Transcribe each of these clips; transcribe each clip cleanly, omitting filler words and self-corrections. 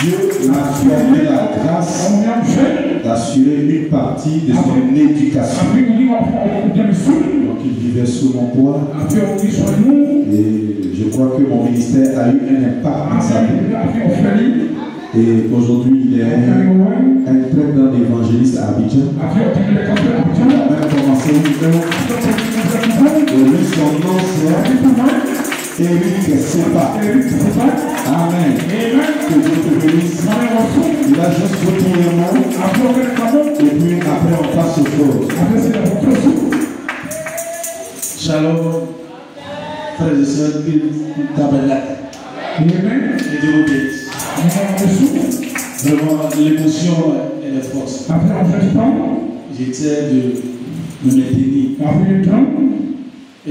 Dieu m'a accordé la grâce d'assurer une partie de son éducation. Donc il vivait sous mon toit. Et je crois que mon ministère a eu un impact dans sa vie. Et aujourd'hui, il est un très grand évangéliste à Abidjan. Il a commencé une œuvre. Et lui, son nom, c'est Eric Sepa. Amen. Que Dieu te bénisse. Il a juste retenu le mot. Et puis après, on passe au corps. Shalom. Frères et sœurs, que Tabernacle. Et Dieu vous bénisse. Vraiment, l'émotion, elle est forte. J'étais de me maintenir. Et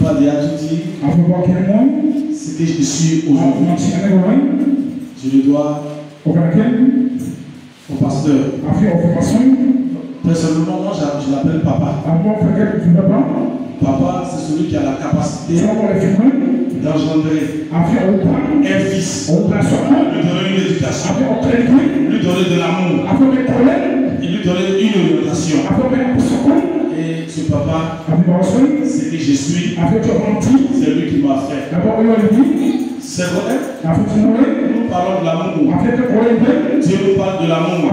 pas déjà tout dit. Ce que je suis aujourd'hui, je le dois au pasteur. Personnellement, moi, je l'appelle papa. Papa, c'est celui qui a la capacité d'engendrer un fils, lui donner une éducation, lui donner de l'amour, et lui donner une orientation. Et ce papa, c'est que je suis, c'est lui qui m'a fait. C'est vrai, nous parlons de l'amour. Dieu nous parle de l'amour.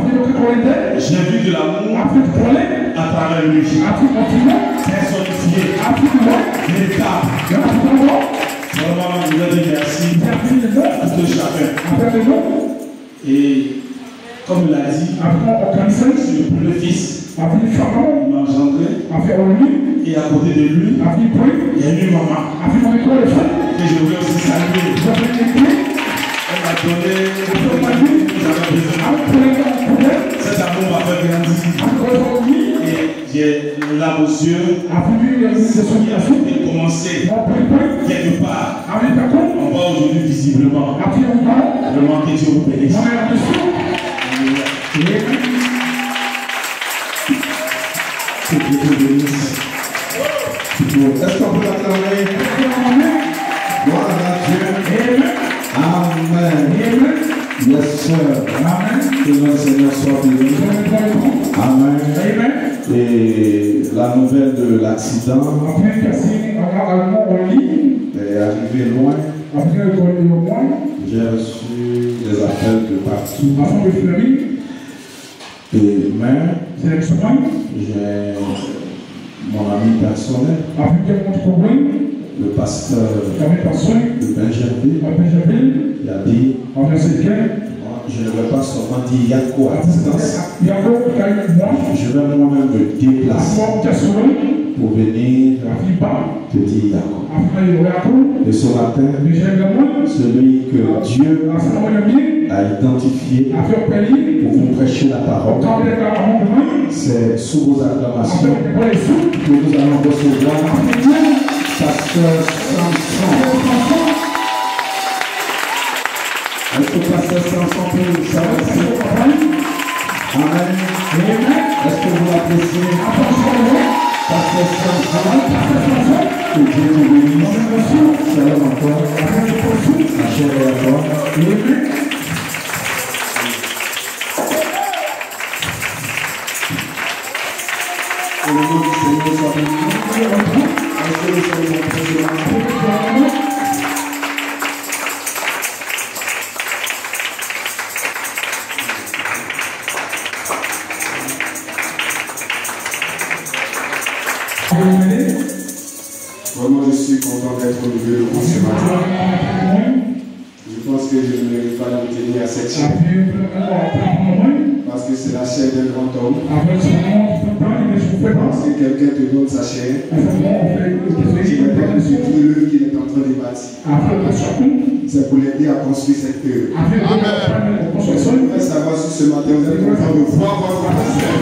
J'ai vu de l'amour à travers lui. Personnifié, véritable. Vraiment, je voulais dire merci à tout chacun. Et comme il a dit, je suis le fils. Il m'a engendré. Et à côté de lui, il y a une maman. Que je voulais aussi saluer. Elle m'a donné tout ce que j'avais besoin. Cet amour m'a fait grandir. Et j'ai larmes aux yeux. Il a commencé quelque part. On voit aujourd'hui visiblement. Vraiment que Dieu vous bénisse. Que Dieu vous bénisse. Est-ce qu'on peut l'acclamer? Gloire à Dieu. Amen. Yes, sir. Amen. Que le Seigneur soit béni. Amen. Et la nouvelle de l'accident est arrivée loin. J'ai reçu des appels de partout. Et même, j'ai mon ami personnel, le pasteur de Benjerville, il a dit, je ne vais pas seulement dire Yako à distance, je vais moi-même me déplacer pour venir te dire Yako. Et ce matin, celui que Dieu a identifié pour vous prêcher la parole, c'est sous vos acclamations que nous allons recevoir Pasteur Samson. Est-ce que Pasteur Samson peut nous saluer? Amen. Est-ce que vous l'appréciez? Pasteur Samson, que Dieu vous bénisse. Salut encore. La chair est à toi. Que le nom du Seigneur soit béni. Est-ce que nous sommes en présence? Vraiment, je suis content d'être au niveau de vous ce matin. Je pense que je ne mérite pas de me tenir à cette chair. Parce que c'est la chair d'un grand homme. Parce que quelqu'un te donne sa chair. Tu n'es pas du tout l'œuvre qu'il est en train de bâtir. C'est pour l'aider à construire cette œuvre. Amen. Je voudrais savoir si ce matin vous êtes content de voir votre pasteur.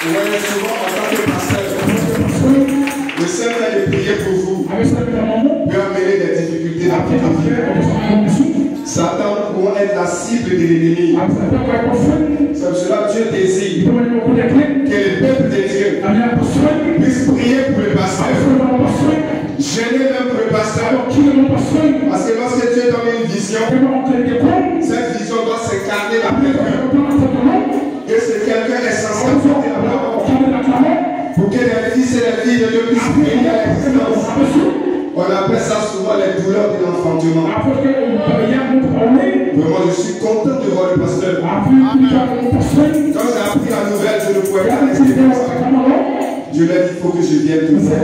Ouais, souvent en tant que pasteur, le seul fait de prier pour vous peut amener des difficultés dans votre vie. Satan pour être la cible de l'ennemi. C'est pour cela que Dieu désire que le peuple de Dieu l'esprit de l'existence. On appelle ça souvent les douleurs de l'enfantement. Vraiment, je suis content de voir le pasteur. Quand j'ai appris la nouvelle, je ne pouvais pas rester comme ça. Je lui ai dit, il faut que je vienne tout ça.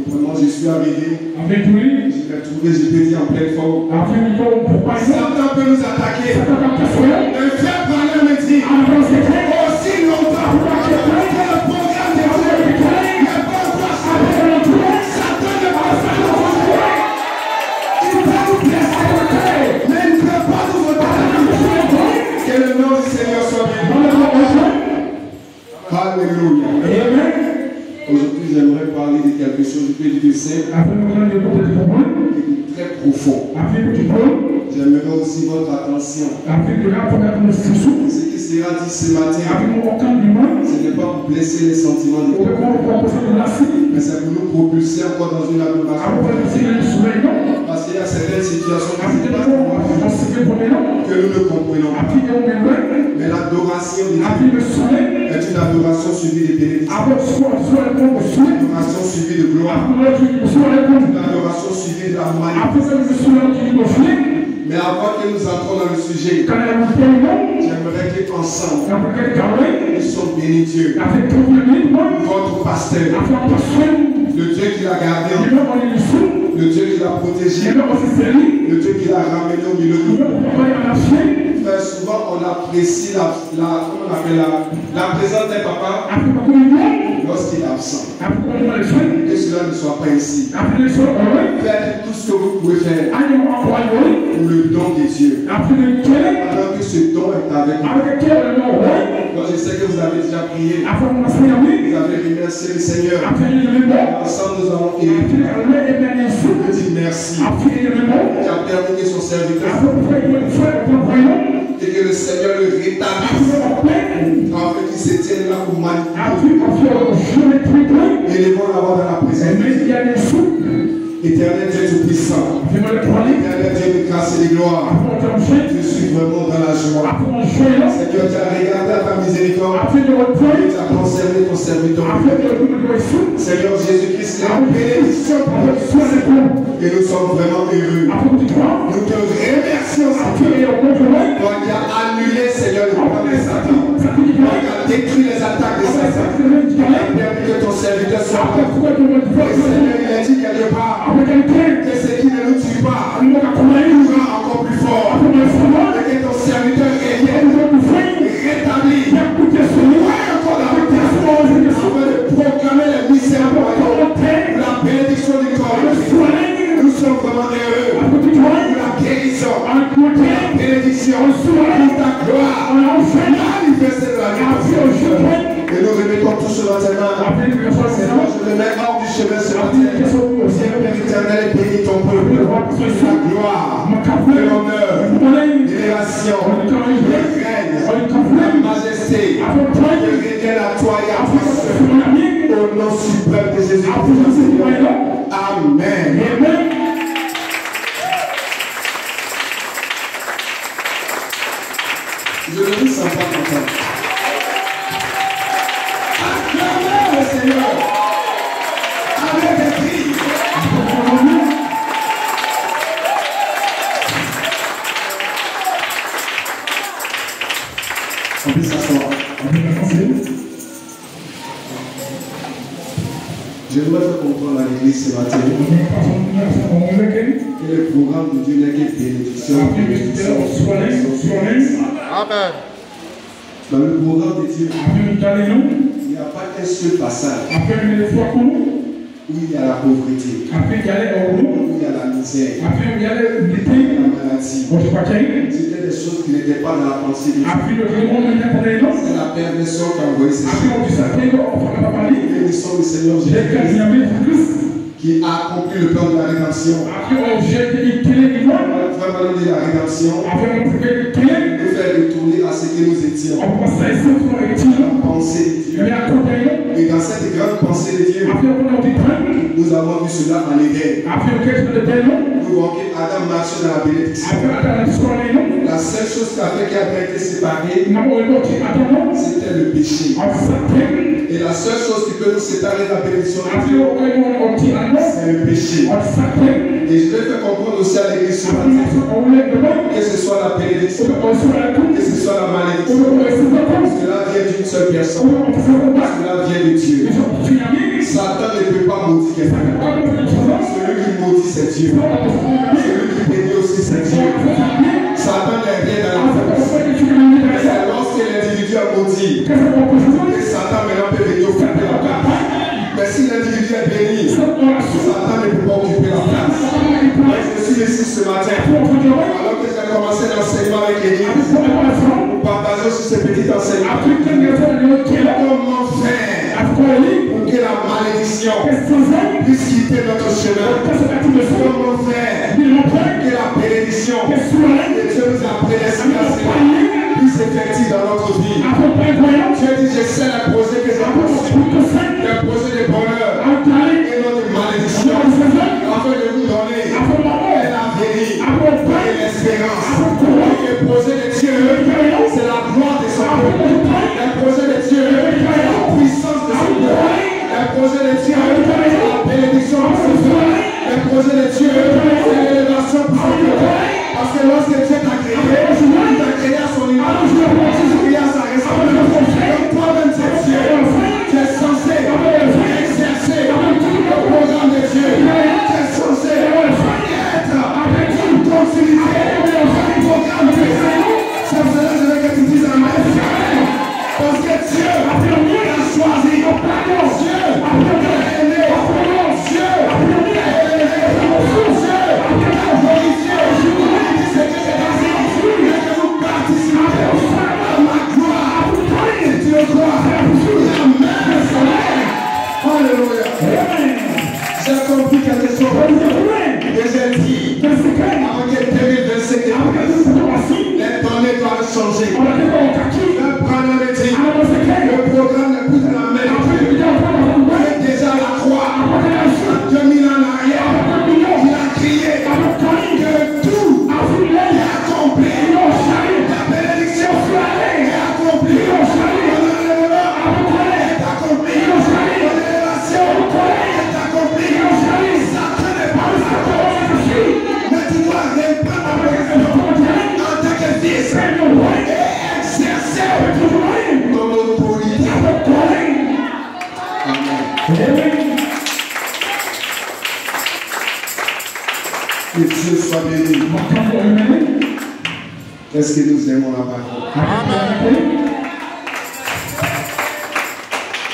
Vraiment, je suis arrivé. Je l'ai trouvé, je l'ai dit en pleine forme. Satan peut nous attaquer. Un frère parlait me dit, aussi longtemps que le programme de Dieu n'est pas encore Satan ne va pas nous voter. Il peut nous blesser, mais il ne peut pas nous voter. Que le nom du Seigneur soit béni. Alléluia. Aujourd'hui, j'aimerais parler de quelque chose de simple et très profond. J'aimerais aussi votre attention. Ce qui sera dit ce matin, ce n'est pas pour blesser les sentiments des gens, mais c'est pour nous propulser encore dans une adoration. Parce qu'il y a certaines situations que nous ne comprenons pas. Mais l'adoration de Dieu est une adoration suivie de bénédictions. Une adoration suivie de gloire. Une adoration suivie de la magnificence. Mais avant que nous entrons dans le sujet, j'aimerais qu'ensemble, nous sommes bénis Dieu. Votre pasteur, le Dieu qui l'a gardé en nous, le Dieu qui l'a protégé, le Dieu qui l'a ramené au milieu de nous. Frère, souvent on apprécie la présence d'un papa lorsqu'il est absent. Que cela ne soit pas ici. Faites tout ce que vous pouvez faire pour le don de Dieu. Pendant que ce don est avec vous. Donc je sais que vous avez déjà prié. Vous avez remercié le Seigneur. Ensemble nous allons élever. Je dis merci. Qui a permis que son serviteur et que le Seigneur le rétablisse afin qu'il se tienne là pour manipuler. Élevons la voix dans la présence. Éternel Dieu Tout-Puissant, Éternel Dieu de grâce et de gloire, je suis vraiment dans la joie. Seigneur, tu as regardé à ta miséricorde et tu as conservé ton serviteur. Seigneur Jésus-Christ, la bénédiction pour nous et nous sommes vraiment heureux. Nous te remercions, Seigneur, toi qui as annulé, Seigneur, le plan de Satan, toi qui as détruit les attaques de Satan, tu as permis que ton serviteur soit là. Et Seigneur, il a dit quelque part que ce qui ne nous tue pas nous rend encore plus fort. Et que ton serviteur revienne rétabli. Encore la afin de proclamer les mystères de la bénédiction du corps. Nous sommes vraiment heureux pour la guérison, pour la bénédiction, pour ta gloire, manifestée de la vie. Et nous remettons tout ce matin. Seigneur, je le mets hors du chemin ce matin. Père éternel, bénis ton peuple. La gloire, l'honneur, l'élévation, le règne, la majesté, le reviennent à toi et à toi. Au nom suprême de Jésus-Christ. Amen. Je ne me sens pas content. Acclamez le Seigneur avec des cris. On peut s'asseoir. Je dois te comprendre à l'église ce matin que le programme de Dieu n'est que bénédiction. Amen. Dans le programme de Dieu, il n'y a pas qu'un seul passage où il y a la pauvreté, où il y a la misère, la maladie. C'était des choses qui n'étaient pas dans la pensée de Dieu. C'est la perversion qui a envoyé ces choses. Et nous sommes le Seigneur Jésus-Christ qui a accompli le plan de la rédemption. Vraiment de la rédemption, nous faire retourner à ce que nous étions. La pensée de Dieu. Et dans cette grande pensée de Dieu, nous avons vu cela en Éden. Nous voyons qu'Adam marchait dans la bénédiction. La seule chose qui a fait qu'il a été séparé, c'était le péché. Et la seule chose qui peut nous séparer de la bénédiction de Dieu, c'est le péché. Et je vais faire comprendre aussi à l'église ce matin que ce soit la bénédiction, que ce soit la malédiction, cela vient d'une seule personne, cela vient de Dieu. Satan ne peut pas maudire quelqu'un. Celui qui maudit, c'est Dieu. Celui qui bénit aussi, c'est Dieu. Satan n'est rien dans la force. C'est lorsque l'individu a maudit que Satan maintenant peut venir occuper la place. Mais si l'individu est béni, Satan ne peut pas occuper la place. Je suis ici ce matin, alors que j'ai commencé l'enseignement avec l'église, nous partageons sur ce petit enseignement. Comment faire pour que la malédiction puisse quitter notre chemin? Comment faire que la bénédiction que Dieu nous a prédestinée puisse effectuer dans notre vie? Dieu dit, je sais les projets que j'ai conçus, les projets de bonheur et non de malédiction, afin de vous donner l'avenir et l'espérance. Les projets de Dieu, c'est la gloire de son peuple. Les projets de Dieu, c'est la puissance de son peuple. Les projets de Dieu, c'est la bénédiction de son peuple. Les projets de Dieu, c'est l'élévation de son peuple. Parce que lorsque Dieu t'a créé, il t'a créé à son image, il t'a créé à sa ressemblance. Donc toi-même, c'est Dieu. Tu es censé exercer le programme de Dieu. Tu es censé être en continuité du programme de Dieu. C'est pour cela que je veux que tu dises amen. Parce que Dieu t'a choisi. Dieu t'a aimé. Dieu t'a élevé. Dieu t'a glorifié. C'est que c'est ainsi que vous participez à ma gloire. Si tu le crois, amen. Alléluia. J'ai compris quelque chose. Et j'ai dit, avant que 2025 les données doivent changer. Le Branham dit, le programme n'est plus de la même. Il est déjà à la croix. 2000 ans en arrière, il a crié que tout est accompli. La bénédiction est accomplie. L'enlèvement est accompli. L'élévation est accomplie. Satan n'est pas d'accord. Mais tu dois répandre la bénédiction en tant que fils et exercer ton autorité. Amen. Que Dieu soit béni. Est-ce que nous aimons la parole?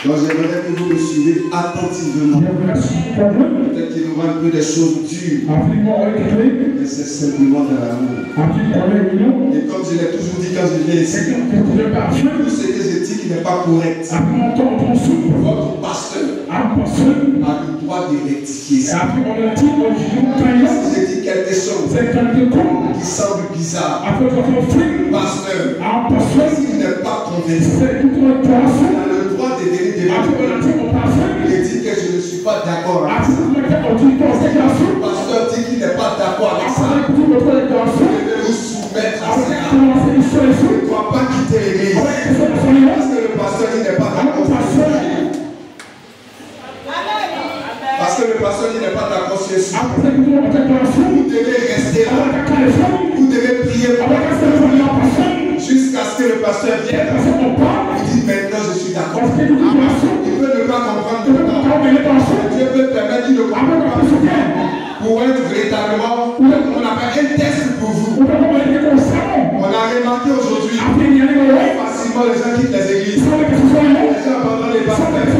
Donc j'aimerais que vous me suivez attentivement. Peut-être qu'il nous manque un peu des choses dures, mais c'est simplement de l'amour. Et comme je l'ai toujours dit quand je viens ici, tout ce que je dis qui n'est pas correct, votre pasteur a le droit de rectifier ça. Si je dis quelque chose qui semble bizarre, pasteur, s'il n'est pas convaincu, il a le droit de venir et dit que je ne suis pas d'accord avec ça. Le pasteur dit qu'il n'est pas d'accord avec ça. Je vais vous soumettre à ça. Je ne dois pas quitter l'église parce que le pasteur dit n'est pas d'accord. Parce que le pasteur dit n'est pas d'accord sur ça. Vous devez rester là. Vous devez prier pour jusqu'à ce que le pasteur vienne. Il dit maintenant je suis d'accord. Il peut ne pas comprendre maintenant. Dieu peut permettre qu'il ne comprenne pas. Pour être véritablement, on a fait un test pour vous. On a remarqué aujourd'hui facilement les gens quittent les églises. Les gens abandonnent les pasteurs.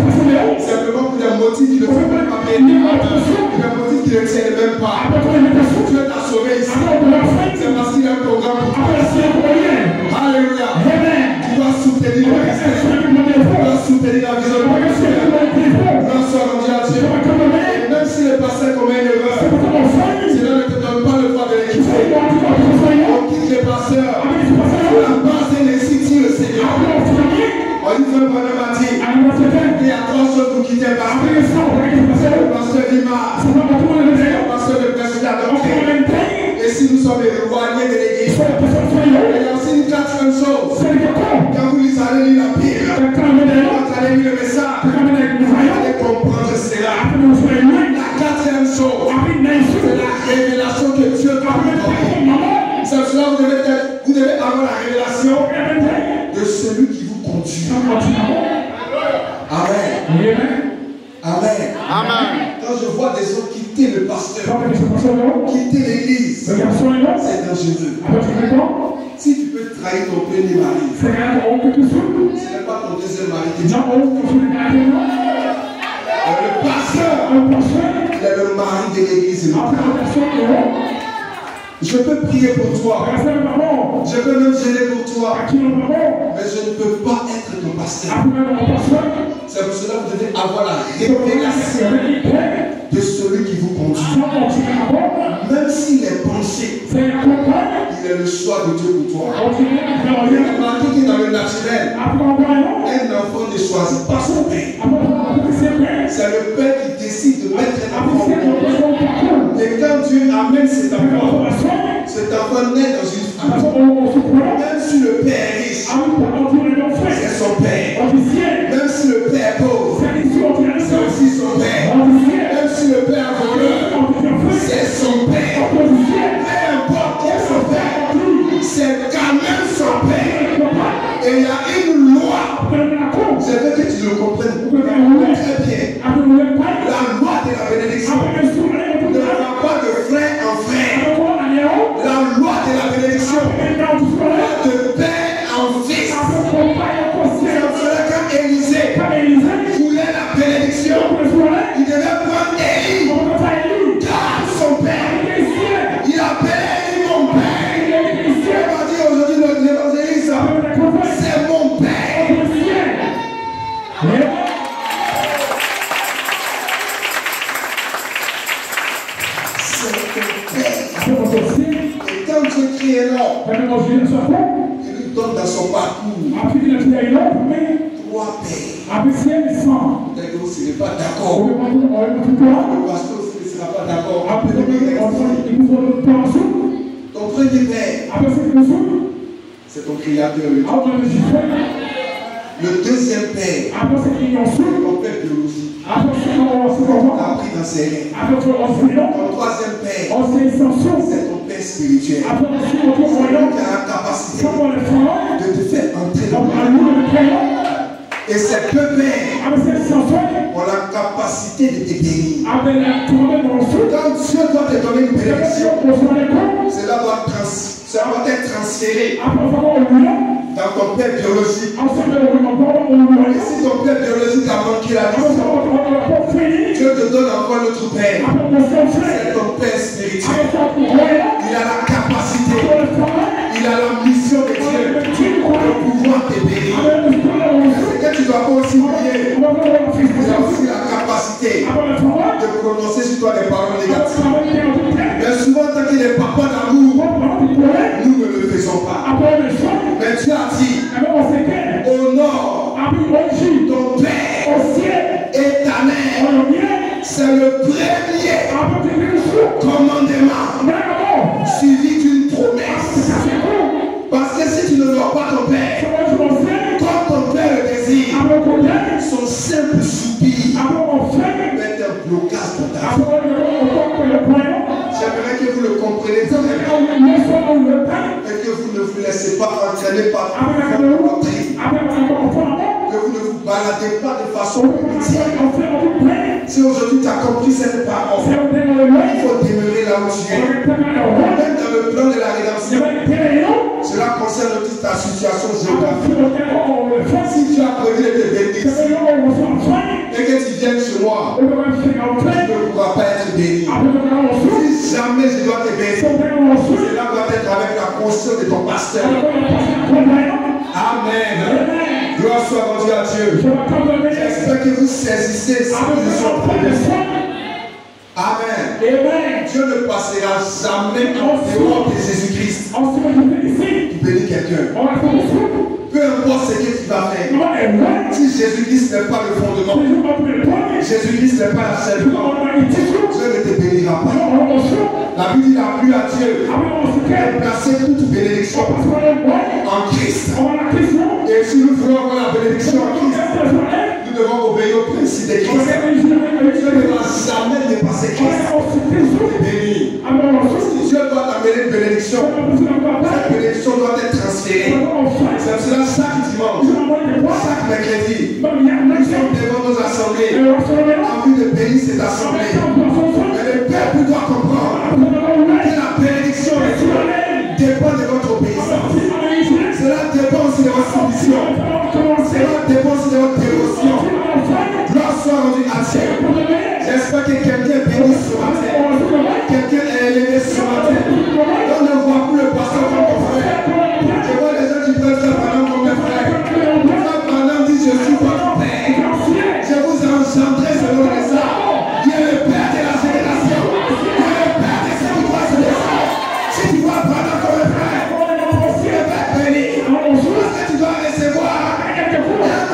Simplement pour des motifs qui ne sont pas payer. Des motifs qui ne tiennent même pas. Dieu t'a sauvé ici. C'est parce qu'il y a un programme pour toi. Alléluia. Tu dois soutenir le message. Tu dois soutenir la vision de Dieu. Grâce soit rendue à Dieu. Et même si le pasteur commet une erreur, cela ne te donne pas le droit de l'équiter. On quitte le pasteur. La base est l'institut le Seigneur. On dit que le bonhomme a dit il y a trois choses pour quitter le pasteur. Le pasteur Lima, le pasteur de président. Et si nous sommes éloignés de l'église, il y a aussi une quatrième chose. Quand vous allez lire la Bible, quand vous allez lire le message, allez comprendre cela. La quatrième chose, c'est la révélation que Dieu doit vous donner. C'est cela vous devez avoir la révélation de celui qui vous conduit. Amen. Amen. Amen. Quand je vois des gens quitter le pasteur, quitter l'église, c'est dangereux. Si tu peux trahir ton premier mari, ce n'est pas ton deuxième mari. Le pasteur, il est le mari de l'église. Je peux prier pour toi. Je peux même gêner pour toi. Mais je ne peux pas être ton pasteur. C'est pour cela que vous devez avoir la révélation de celui qui vous conduit. Même s'il est penché, il est le choix de Dieu pour toi. Remarquez que dans le naturel, un enfant ne choisit pas son père. C'est le père qui décide de mettre un enfant au monde. Et quand Dieu amène cet enfant naît dans une famille. Même si le père est riche, c'est son père. Même si le père est pauvre, c'est aussi son père. Même si le père est voleur, c'est son père. Peu importe qui est son père, c'est quand même son père. Et il y a une loi. Je veux que tu le comprennes très bien. La loi de la bénédiction ne va pas de frère en frère. La loi de la bénédiction va de père en fils. C'est pour cela quand Élisée voulait la bénédiction, il devait prendre Élie, car son père. Il appelait Élie mon père. Il va dire aujourd'hui l'évangéliste, c'est mon père. Et quand Dieu crie alors, il lui donne dans son parcours 3 pères. Peut-être que vous ne serez pas d'accord. Le pasteur aussi ne sera pas d'accord. Ton premier père, c'est ton créateur. Le deuxième père, ton père biologique. Appris dans ses rêves. Ton troisième père, c'est ton père spirituel. C'est lui qui a la capacité de te faire entrer dans le monde. Et ces deux pères ont la capacité de te bénir. Quand Dieu doit te donner une bénédiction, cela doit être transféré dans ton père biologique. Et si ton père biologique a manqué la vie, Dieu te donne encore l'autre père. C'est ton père spirituel. Il a la capacité, il a la mission de Dieu de pouvoir te bénir. C'est que tu ne dois pas aussi oublier. Il a aussi la capacité de prononcer sur toi des paroles négatives. Mais souvent, tant qu'il est papa d'amour, nous ne le faisons pas. Mais tu as dit, honore ton Père éternel. C'est le premier commandement suivi d'une promesse. Parce que si tu ne honores pas ton Père, comme ton Père le désire, son simple soupir va être un blocage pour ta vie. J'aimerais que vous le compreniez et que vous ne vous laissez pas entraîner par votre doctrine. Que vous ne vous baladez pas de façon inutile. Si aujourd'hui tu as compris cette parole, il faut demeurer là où tu es. Même dans le plan de la rédemption, cela concerne toute ta situation géographique. Si tu as prévu de te bénir et que tu viennes chez moi, tu ne pourras pas être béni. Si jamais je dois te bénir, cela doit être avec la conscience de ton pasteur. Amen. Gloire soit rendue à Dieu. J'espère que vous saisissez cette position. Amen. Dieu ne passera jamais en dehors de Jésus-Christ pour bénir quelqu'un. Peu importe ce que tu vas faire. Si Jésus-Christ n'est pas le fondement, Jésus-Christ n'est pas la seule voie, Dieu ne te bénira pas. La Bible dit la pluie à Dieu de placer toute bénédiction en Christ. Et si nous voulons avoir la bénédiction en Christ, nous devons obéir au-dessus de Christ. Tu ne vas jamais dépasser Christ. Béni. Si Dieu doit t'amener une bénédiction, cette bénédiction doit être transférée. C'est cela chaque dimanche, chaque mercredi, nous sommes devant nos assemblées en vue de bénir cette assemblée. Mais le peuple doit comprendre que la bénédiction dépend de votre obéissance. Cela dépend aussi de votre soumission. Cela dépend aussi de votre dévotion. Gloire soit rendue à Dieu. J'espère que quelqu'un est béni ce matin. Quelqu'un est élevé ce matin. On ne voit plus le pasteur comme mon frère. Je vois les gens qui peuvent faire pendant comme mes frères. Pendant dit je suis votre père. Je vous ai engendré selon les arts. Dieu est le père de la génération. Dieu est le père de ce qui doit se descendre. Si tu vois pendant comme mes frères, tu es pas béni. Parce que tu dois recevoir un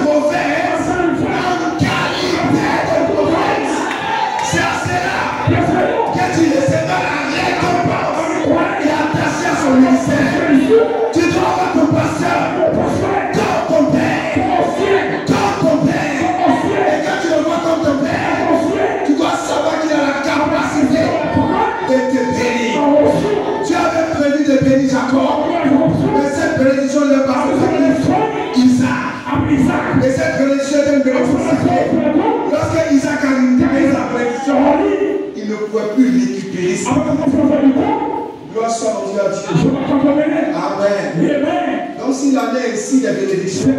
prophète, un qualité de prophète. C'est à cela que tu recevras la récompense et attaché à son ministère. Tu dois avoir ton pasteur comme ton père. Comme ton père. Et quand tu le vois comme ton père, tu dois savoir qu'il a la capacité de te bénir. Tu avais prévu de bénir Jacob, mais cette bénédiction ne va pas à Isaac. Et cette bénédiction est une bénédiction sacrée. Lorsque Isaac a libéré sa bénédiction, il ne pouvait plus récupérer ça. Gloire soit rendue à Dieu. Amen. Donc s'il en est ainsi des bénédictions,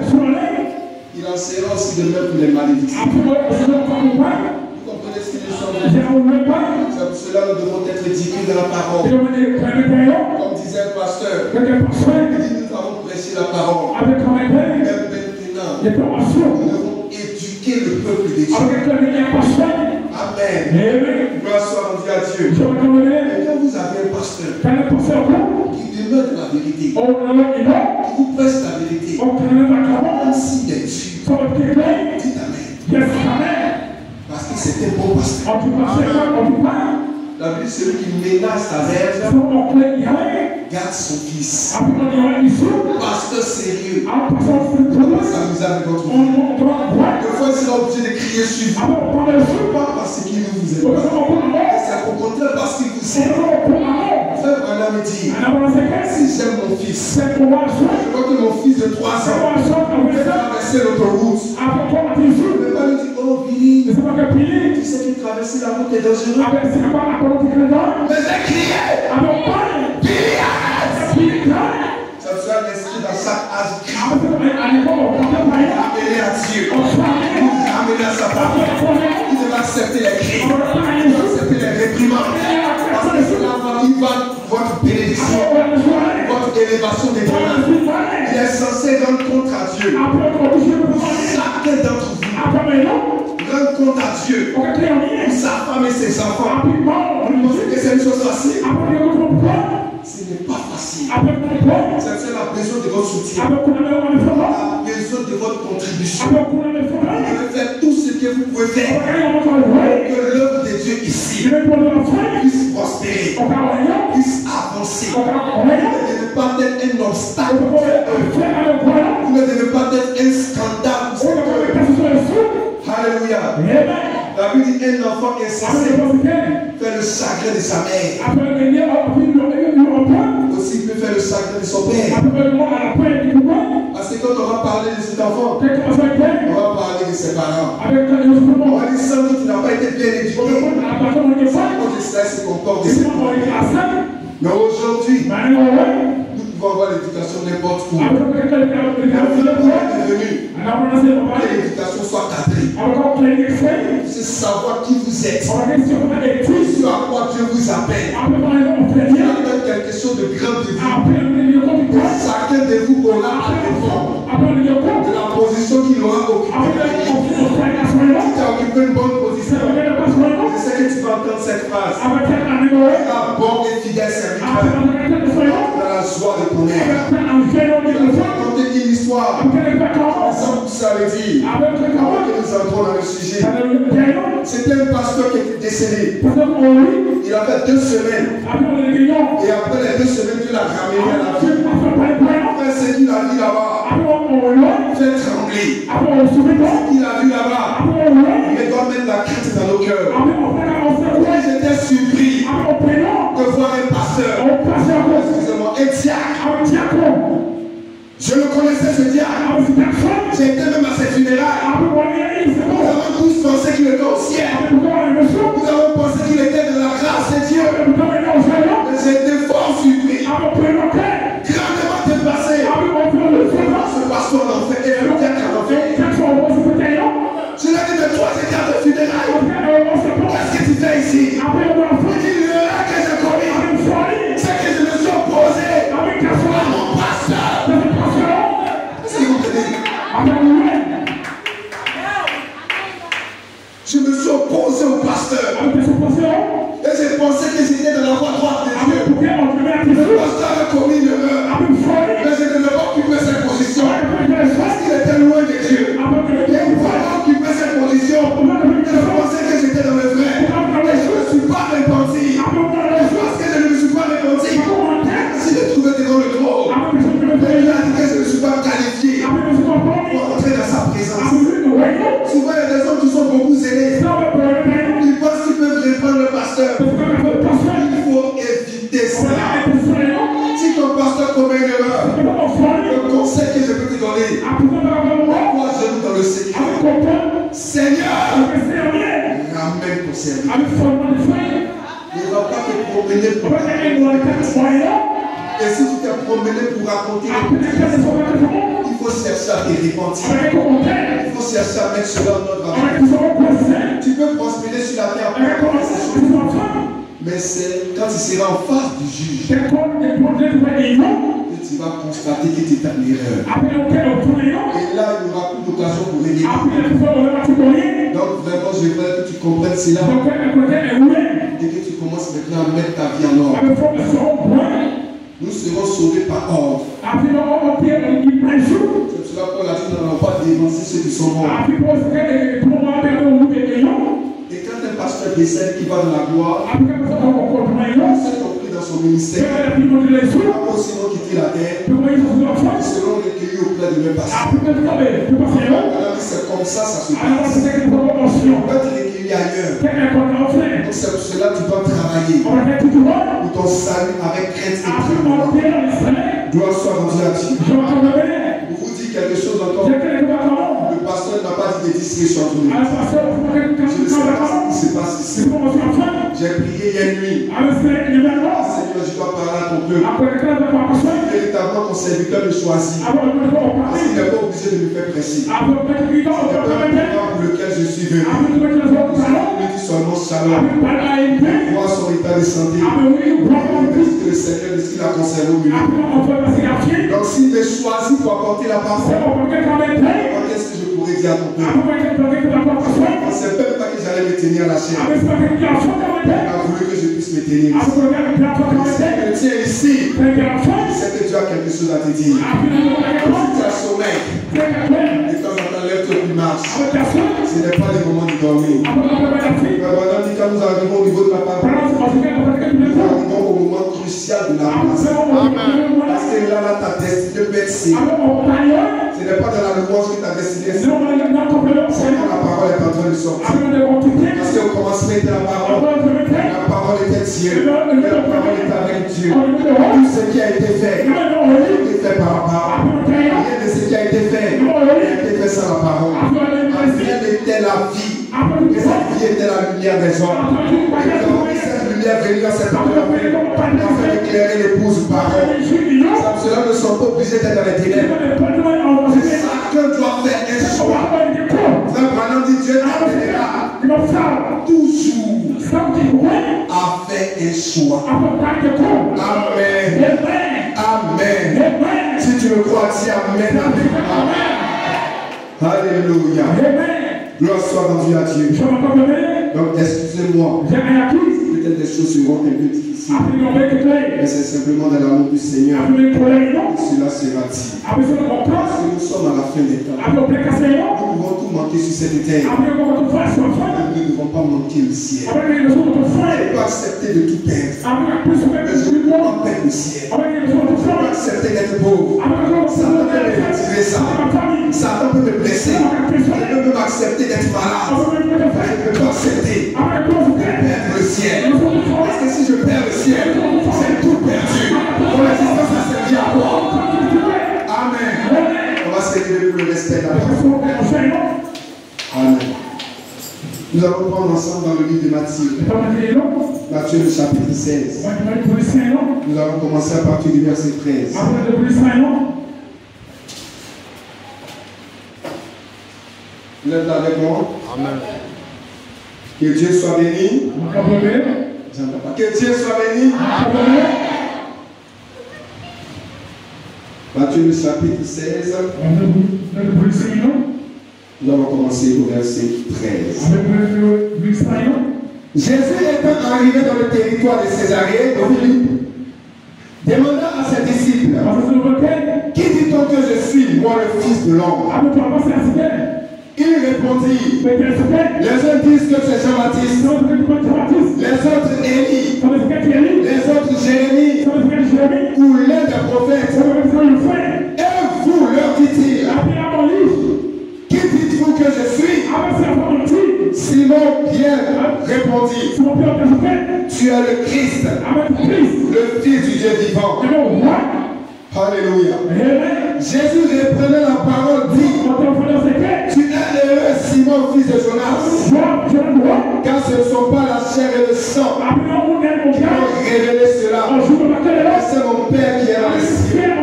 il en sera aussi de même pour les malédictions. Vous comprenez ce que nous sommes? C'est pour cela que nous devons être édifiés de la parole. Comme disait le pasteur, il dit nous avons prêché la parole. Même maintenant, nous devons éduquer le peuple de Dieu. Amen. Gloire soit rendue à Dieu. Et quand vous avez un pasteur qui demeure de la vérité, qui vous prêche la vérité, même s'il est dur, dites Amen. Parce que c'est un bon pasteur. La Bible, celui qui menace sa mère garde son fils. Pasteur sérieux. Comment s'amuser avec votre vie? Des fois, il sera obligé de crier sur vous. Pas parce qu'il ne vous aime pas. C'est au contraire parce qu'il vous aime. Frère Branham me dit, si j'aime mon fils, je vois que mon fils de 3 ans veut traverser l'autoroute. Je ne vais pas lui dire, oh Billy, tu sais qu'il traverser la route est dangereux. Mais j'ai crié, Billy, arrête! Ça sera l'esprit dans chaque âge de Christ. Amener à Dieu. Amener à sa parole. Il devra accepter les cris. Il devra accepter les réprimandes. Parce que cela va votre bénédiction, votre élévation des bonheurs. Il est censé rendre compte à Dieu. Chacun d'entre vous rendre compte à Dieu pour sa femme et ses enfants. Vous pensez que c'est une chose facile? Ce n'est pas facile. C'est a besoin de votre soutien. A besoin de votre contribution. Vous devez faire tout ce que vous pouvez faire pour que l'œuvre de Dieu ici puisse prospérer, puisse avancer. Vous ne devez pas être un obstacle. Vous ne devez pas être un scandale. Alléluia. La Bible dit un enfant insensé fait le chagrin de sa mère. Aussi il peut faire le chagrin de son père. Parce que quand on va parler de cet enfant, on va parler de ses parents. On va dire sans doute qu'il n'a pas été bien éduqué. Quand cela se comporte de ses parents. Mais aujourd'hui, nous pouvons avoir l'éducation n'importe où. Que l'éducation soit cadrée. C'est savoir qui vous êtes. Ce à quoi Dieu vous appelle. Il y a quelque chose de grand de vous. Chacun de vous aura à défendre de la position qu'il aura occupée. Si tu as occupé une bonne position, je sais que tu vas entendre cette phrase. Un bon et fidèle serviteur dans la joie de ton âme. Je vais raconter une histoire. Sans que ça veut dire avant que nous entrons dans le sujet. C'était un pasteur qui était décédé. Il a fait 2 semaines. Et après les 2 semaines, Dieu l'a ramené à la vie. Après ce qu'il a vu là-bas, fait trembler. Ce qu'il a vu là-bas, ce diable. J'ai été même à ses funérailles. Nous avons tous pensé qu'il était au ciel. Nous avons pensé qu'il était dans la grâce de Dieu. Mais j'ai été fort surpris. Grandement dépassé. Ce pasteur l'a fait et le diable l'a fait. Je lui ai dit, mais toi, j'étais à tes funérailles. Qu'est-ce que tu fais ici? Il dit, l'erreur que j'ai commis, c'est que je me suis opposé à mon pasteur. Est-ce que vous comprenez? Je me suis opposé au pasteur. Et j'ai pensé que j'étais dans la voie droite de Dieu. Le pasteur a commis une erreur. Mais je ne devais pas occuper cette position. Parce qu'il était loin de Dieu. Et pour avoir occupé cette position, je pensais que j'étais dans le vrai. Et je ne me suis pas repenti. Parce que je ne me suis pas repenti. Si je trouvais devant le trône, il a dit que je ne suis pas qualifié pour entrer dans sa présence. Souvent, il y a des hommes qui sont beaucoup zélés. Ils pensent qu'ils peuvent reprendre le pasteur. Il faut éviter cela. Si ton pasteur commet une erreur, le conseil que je peux te donner, pourquoi je nous dans le Seigneur? Seigneur, ramène ton serviteur. Il ne va pas te promener pour raconter. Et si tu t'es promené pour raconter les bêtises, il faut chercher à te repentir. Il faut chercher à mettre cela en notre vie. Tu peux prospérer sur la terre, mais c'est quand tu seras en face du juge que tu vas constater que tu es en erreur. Et là, il n'y aura plus d'occasion pour régler. Donc vraiment, je veux que tu comprennes cela et que tu commences maintenant à mettre ta vie en ordre. Nous serons sauvés par ordre. C'est cela qu'on a dit, nous n'allons pas dénoncer ceux qui sont morts. Et quand un pasteur décède qui va dans la gloire, c'est compris dans son ministère. Il va aussi non quitter la terre. Ils seront recueillis auprès de mes pasteurs. C'est comme ça se passe. Tu peux te recueillir ailleurs. Donc c'est pour cela que tu dois travailler pour ton salut avec crainte et tremblement. Gloire soit rendue à Dieu. Je vous dis quelque chose encore. Le pasteur n'a pas dit des discrétions entre nous. Je ne sais pas ce qui se passe ici. J'ai prié hier nuit. Seigneur, je dois parler à ton peuple. Véritablement, mon serviteur me choisit. Parce qu'il n'est pas obligé de me faire presser. C'est le peuple pour lequel je suis venu. Je dis seulement shalom. Voir son état de santé. Que le Seigneur dit qu'il a conservé au milieu. Donc s'il me choisit pour apporter la parole, qu'est-ce que je pourrais dire à ton peuple? On ne sait même pas que j'allais me tenir à la chaîne. Il a voulu que je puisse me tenir ici. Si tu me tiens ici, c'est que tu as quelque chose à te dire. Si tu as sommeil, de temps en temps lève-toi et marche. Ce n'est pas le moment de dormir. Maintenant, quand nous arrivons au niveau de la parole, nous arrivons au moment crucial de la place. Parce que là, ta destinée peut être série. Ce n'est pas dans la louange que ta destinée est série. C'est quand la parole est en train de sortir. Parce qu'au commencement était la parole était Dieu. La parole était avec Dieu. Tout ce qui a été fait, été fait par la parole. Rien de ce qui a été fait, a été fait sans la parole. Rien n'était la vie. Et cette vie était la lumière des hommes. Et quand cette lumière venue à cette terre, afin d'éclairer l'épouse parole. Cela ne sont pas obligés d'être dans les ténèbres. Chacun doit faire un choix. Frère Branham dit Dieu t'appellera toujours à faire un choix. Amen. Amen. Si tu le crois, dis Amen. Amen. Alléluia. Gloire soit rendue à Dieu. Donc excusez-moi. Peut-être des choses seront un peu difficiles. Mais c'est simplement dans l'amour du Seigneur que cela sera dit. Parce que nous sommes à la fin des temps. Nous pouvons tout manquer sur cette terre. Nous ne devons pas manquer le ciel. Je peux accepter de tout perdre. Mais je ne peux pas perdre le ciel. Je peux accepter d'être pauvre. Satan peut me retirer ça. Satan peut me blesser. Je peux même accepter d'être malade. Je ne peux pas accepter de perdre le ciel. Parce que si je perds le ciel, c'est tout perdu. Mon existence a servi à quoi? Amen. Nous allons prendre ensemble dans le livre de Matthieu. Matthieu, le chapitre 16. Nous allons commencer à partir du verset 13. Vous êtes avec moi? Amen. Que Dieu soit béni. Que Dieu soit béni. Matthieu, le chapitre 16. Nous allons commencer au verset 13. Jésus étant arrivé dans le territoire de Césarée de Philippe, demanda à ses disciples, qui dit-on que je suis, moi le Fils de l'homme? Il répondit, les uns disent que c'est Jean-Baptiste, les autres Élie, les autres Jérémie, ou l'un des prophètes. Et vous, leur dit-il, qui dites-vous que je suis? Simon Pierre répondit, tu es le Christ, le Fils du Dieu vivant. Alléluia. Jésus reprenait la parole, dit, tu es heureux, Simon, fils de Jonas, car ce ne sont pas la chair et le sang qui ont révélé cela, mais c'est mon Père qui est dans les cieux.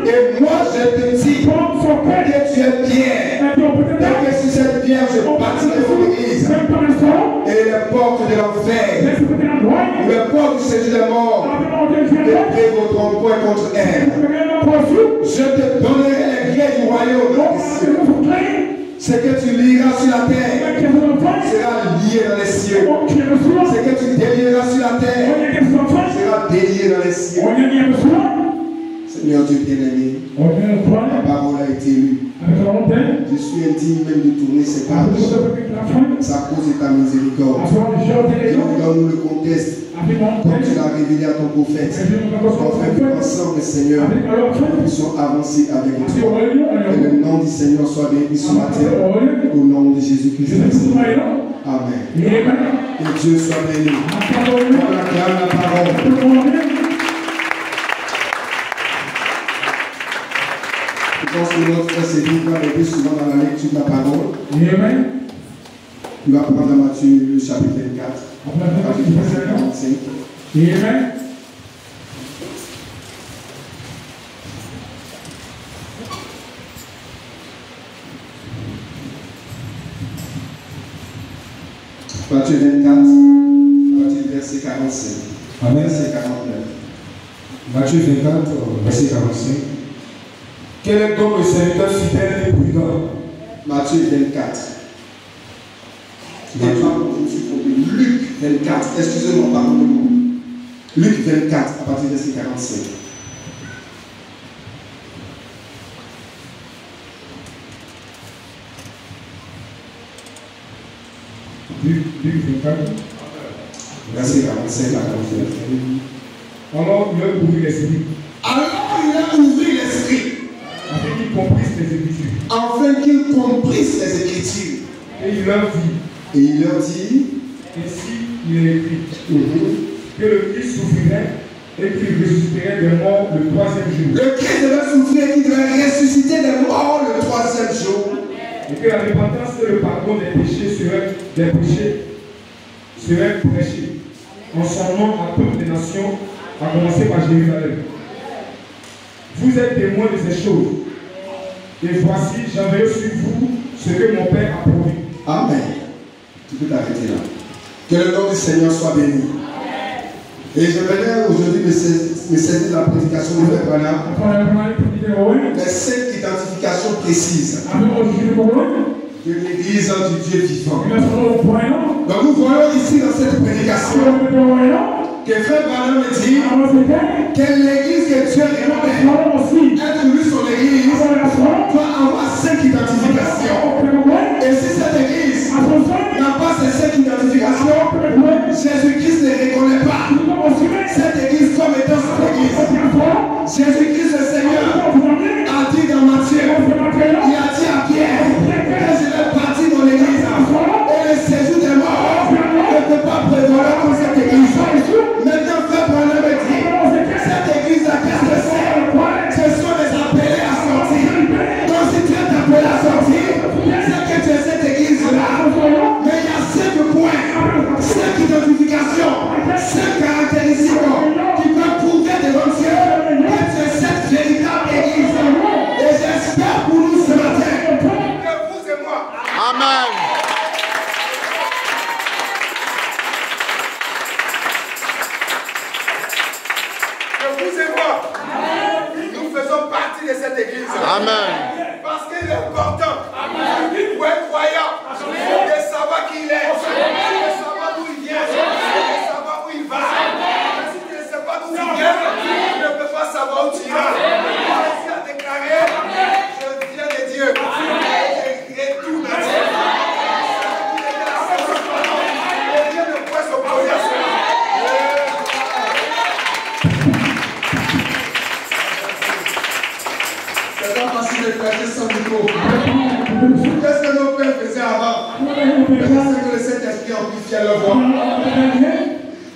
Et moi je te dis que tu es Pierre, et que sur cette pierre je bâtirai mon église, et les portes de l'enfer, ou les portes du séjour des morts, ne prévaudront point contre elle. Je te donnerai les clés du royaume des cieux. Ce que tu liras sur la terre sera lié dans les cieux. Ce que tu délieras sur la terre sera délié dans les cieux. Seigneur Dieu bien-aimé, la parole a été lue. Je suis indigne même de tourner ces pages. Ça cause de ta miséricorde. Donne-nous le contexte. Comme tu l'as révélé à ton prophète. Sois fait ensemble, Seigneur. Nous puissions avancer avec toi. Que le nom du Seigneur soit béni ce matin. Au nom de Jésus-Christ. Amen. Que Dieu soit béni. On acclame la parole. Je pense que notre frère Cédric va aider souvent dans la lecture de la parole. Amen. Il va prendre dans Matthieu le chapitre 24, verset 45. Amen. Matthieu 24, verset 45. Amen. Verset 49. Matthieu 24, verset 45. Quel est donc le serviteur fidèle et prudent? Matthieu 24. Luc 24, excusez-moi, pardonnez-moi. Luc 24, à partir de verset 45. Luc 24, verset 45 à 49. Alors il a ouvert l'esprit. Alors il a ouvert l'esprit. Afin qu'ils comprissent les Écritures. Afin qu'ils comprissent les Écritures. Et il leur dit, ainsi il est écrit, que le Christ souffrirait et qu'il ressusciterait des morts le troisième jour. Le Christ devait souffrir et qu'il devait ressusciter des morts le troisième jour. Et que la repentance et le pardon des péchés seraient prêchés en son nom à toutes les nations, à commencer par Jérusalem. Vous êtes témoins de ces choses. Et voici, j'enverrai sur vous ce que mon Père a promis. Amen. Tu peux t'arrêter là. Que le nom du Seigneur soit béni. Et je venais aujourd'hui me saisir de la prédication de Frère Branham. Les 5 identifications précises de l'Église du Dieu vivant. Donc nous voyons ici dans cette prédication que Frère Branham me dit que l'Église que Dieu aimait, introduit son Église, doit avoir 5 identifications. Et si cette Église n'a pas ces 5 identifications, Jésus-Christ ne reconnaît pas cette Église comme étant son Église. Jésus-Christ le Seigneur a dit dans Matthieu, il a dit à Pierre que je vais partir dans l'Église et le séjour des morts ne peut pas prévoir comme cette Église. Maintenant, Frère Branham me dit, cette Église-là, qu'est-ce que c'est? Ce sont les appelés à sortir. Donc que le Saint-Esprit amplifie leur voix.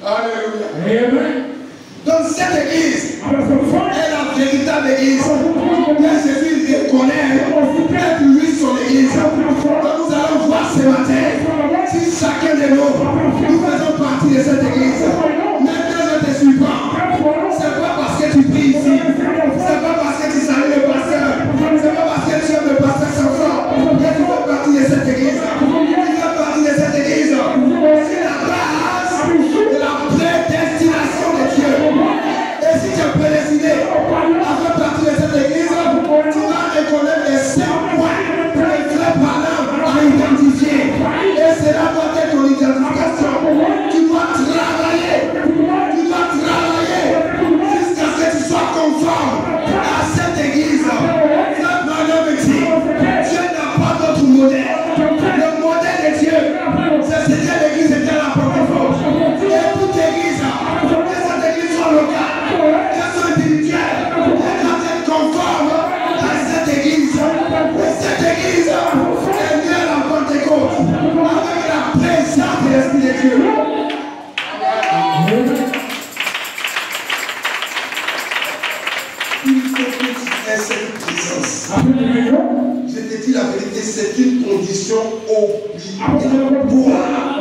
Alléluia. Donc cette église est la véritable église. Que Jésus reconnaît être lui son église. Donc nous allons voir ce matin si chacun de nous faisons partie de cette église. Même que je ne te suis pas. C'est pas parce que tu pries ici. C'est pas parce que tu salues le pasteur. C'est pas parce que tu aimes le pasteur Samson que tu fais partie de cette église. Tu fais partie de cette église. C'est la base de la prédestination de Dieu. Et si tu es prédestiné à faire partie de cette église, tu vas reconnaître les 5 points que les frères Branham a identifiés. Et cela doit être ton identification. Tu dois travailler jusqu'à ce que tu sois conforme à cette église. Frère Branham me dit, Dieu n'a pas d'autre modèle. Le modèle de Dieu, c'est ce que l'église était là pour nous. Et toute église, que cette église soit locale, qu'elle soit individuelle, elle doit être conforme à cette église. Et cette église est née à la Pentecôte avec la présence de l'Esprit de Dieu. Il faut que tu aies cette présence. Je te dis la vérité, c'est une condition obligatoire,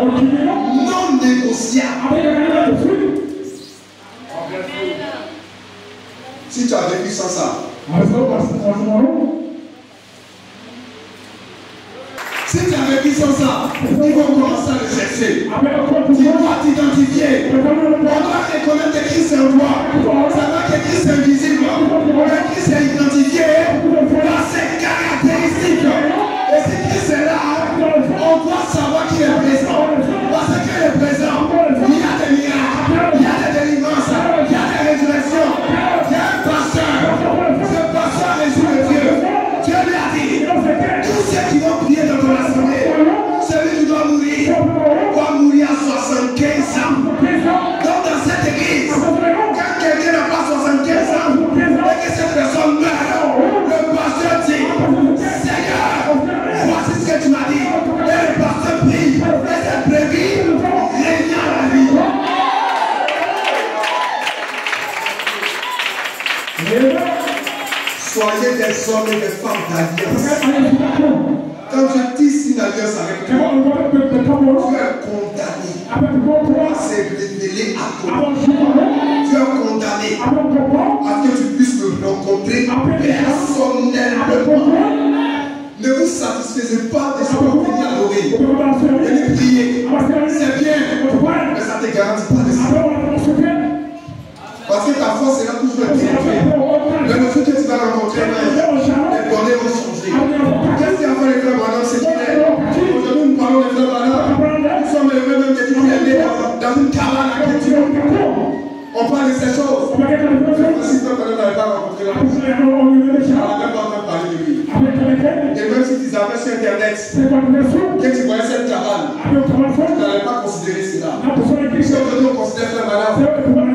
non négociable. Si tu as vécu sans ça, si tu as vécu sans ça, il faut commencer à le chercher. Tu dois t'identifier. On doit reconnaître que Christ est en toi. Ça va que Christ est invisible. Mais Christ est identifié par ses caractéristiques. Et si Christ est là, on doit savoir qu'il est présent. Parce qu'il est présent, il y a des miracles, il y a des délivrances, il y a des résurrections. Il y a un pasteur. Ce pasteur résout le Dieu. Dieu lui a dit, tous ceux qui vont prier dans ton assemblée, celui qui doit mourir à 75 ans. Donc dans cette église, quand quelqu'un n'a pas 75 ans, et que cette personne meurt, le pasteur dit, Seigneur, voici ce que tu m'as dit. Et le pasteur prie, et cette brebis revient à la vie. Soyez des hommes et des femmes d'alliance. Quand je tisse une alliance avec toi, tu es condamné à se révéler à toi. Tu es condamné à que tu puisses me rencontrer personnellement. Ne vous satisfaisez pas de ce que vous venez adorer. Venez prier. C'est bien, mais ça ne te garantit pas de ça. Parce que ta force est là toujours intellectuelle. Le monsieur que tu vas rencontrer, les données vont changer. Qu'est-ce qu'il y a fait les frères Branham? C'est qu'il est. Aujourd'hui, nous parlons des frères Branham. Nous sommes les mêmes que tu es né dans une cabane à culture. On parle de ces choses. Si frère Branham n'avait pas rencontré la personne, on n'avait pas entendu parler de lui. Et même si tu avais sur Internet, que tu voyais cette cabane, tu n'allais pas considérer cela. Si aujourd'hui on considère frère Branham,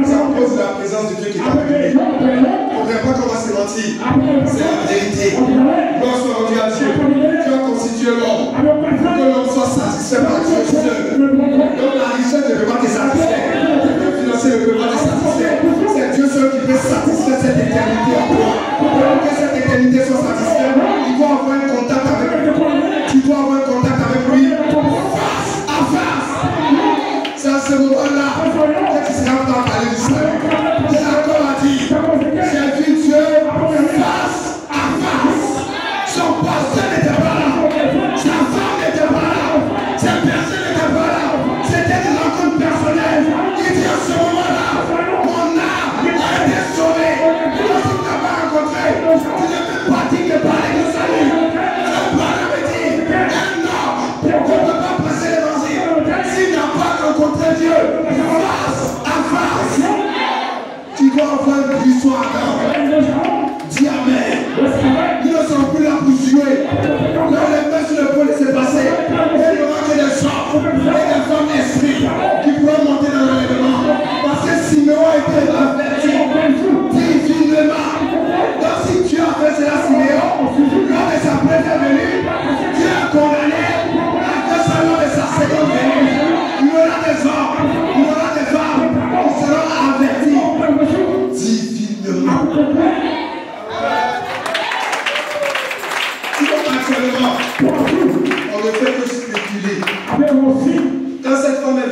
c'est à cause de la présence de Dieu qui t'a donné. On ne comprend pas comment se mentir. C'est la vérité. Gloire soit rendue à Dieu. Tu as constitué l'homme. Pour que l'homme soit satisfait par Dieu seul. Donc la richesse ne peut pas te satisfaire. Le financier ne peut pas te satisfaire. C'est Dieu seul qui peut satisfaire cette éternité en toi. Pour que cette éternité soit satisfaite, il doit avoir un contact avec lui. Tu dois avoir un contact avec lui face à face. C'est à ce moment-là que tu seras prêt à parler du salut. Jacob a dit, j'ai vu Dieu face à face.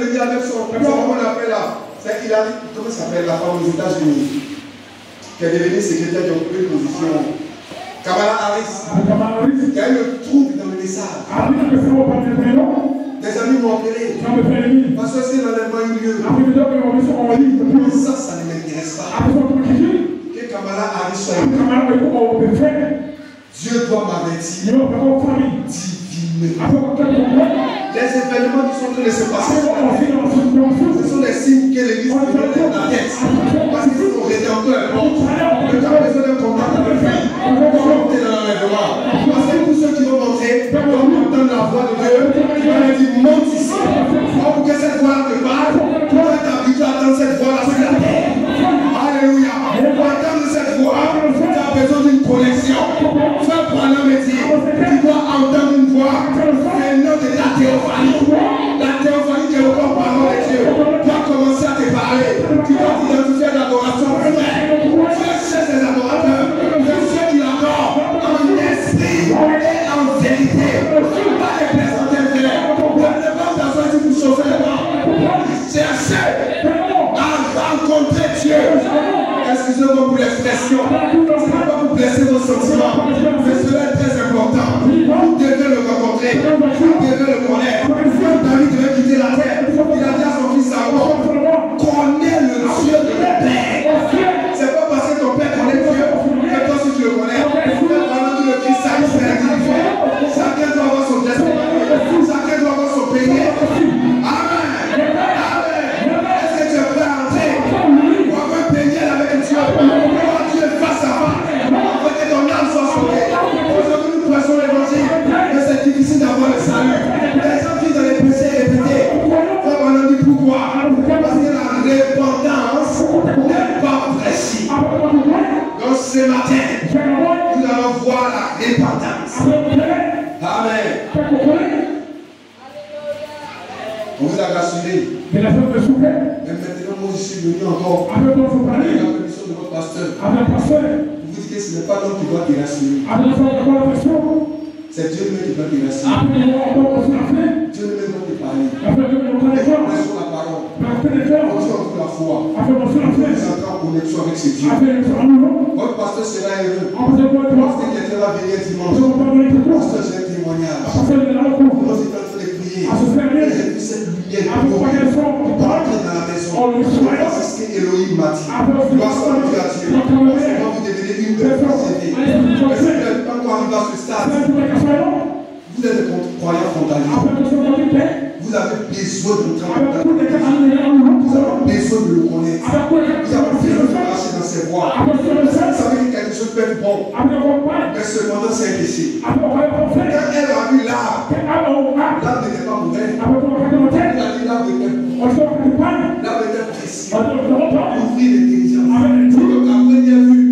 venir avec son comment on appelle là. C'est qu'il a, comment ça s'appelle la femme aux États-Unis qui est devenue secrétaire qui a occupé une position. Kamala Harris. Qui a eu le trouble dans le message. Des amis m'ont appelé. Parce que c'est l'enlèvement eu lieu. Mais ça ne m'intéresse pas. Que Kamala Harris soit Dieu doit m'avertir divinement. Les événements qui sont en train de se passer, ce sont des signes que l'Église nous lève la tête. Parce qu'ils sont rédempteurs. Le temps a besoin d'un contact avec lui pour monter dans l'enlèvement. Parce que tous ceux qui vont monter vont entendre la voix de Dieu. Il va leur dire monte ici. Pour que cette voix te parle, tu dois t'habituer à entendre cette voix-là sur la terre. Alléluia. Pour entendre cette voix, tu as besoin d'une connexion. Frère Branham me dit, tu dois entendre une voix. C'est le nom de ta théophanie. La théophanie qui est le corps parole de Dieu. Tu dois commencer à te parler. Tu dois t'identifier à l'adoration. Dieu cherche les adorateurs. Dieu ceux qui l'adorent en esprit et en vérité. Pas les plaisanter vrai. Ne pas t'asseoir si vous chauffez les mains. Cherchez à rencontrer Dieu. Excusez-moi pour l'expression. Ce n'est pas pour blesser vos sentiments. Mais cela est très important. Vous devez le rencontrer. Vous devez le connaître. David devait quitter la terre. Il a dit à son fils Samuel, connais le Dieu de ton père. C'est pas parce que ton père connaît Dieu que toi aussi tu le connais. Pendant tout le Christ, ça c'est individuel. Chacun doit avoir son destin. Chacun doit avoir son pays. Amen. Est-ce que tu es prêt à entrer pour avoir un pays avec Dieu? Pour Dieu face à face. Pour que ton âme soit sauvée. Aujourd'hui nous prêchons l'évangile. Mais c'est difficile d'avoir le salut. Les gens vivent dans les péchés répétés. On a dit pourquoi? Parce que la repentance n'est pas prêchée. Donc ce matin, nous allons voir la repentance. Amen. On vous a rassuré. Mais maintenant, moi je suis venu encore avec la permission de votre pasteur. Vous dites que ce n'est pas l'homme qui doit te rassurer. C'est Dieu même qui doit te rassurer. Dieu même doit te parler. Prêchons la parole. Prêchons la foi. Vous entrez en connexion avec ce Dieu. Votre pasteur sera heureux. Parce que quelqu'un va venir dimanche. Pasteur, j'ai un témoignage. Nous sommes en train de prier. J'ai vu cette lumière qui partait dans la maison. C'est ce que Elohim m'a dit. Gloire soit à Dieu. Comment vous devenez une de vos sociétés. Mais si vous n'êtes pas encore arrivé à ce stade, vous êtes des croyants frontaliers. Vous avez besoin de travailler. Vous avez besoin de le connaître. Vous avez besoin de marcher dans ses voies. Vous savez que quelque chose peut être bon. Mais cependant, c'est un péché. Quand elle a vu l'arbre, l'arbre n'était pas mauvais. Elle a dit l'arbre était bon. L'arbre était précieux. Ouvrir l'intelligence. Donc la première vue,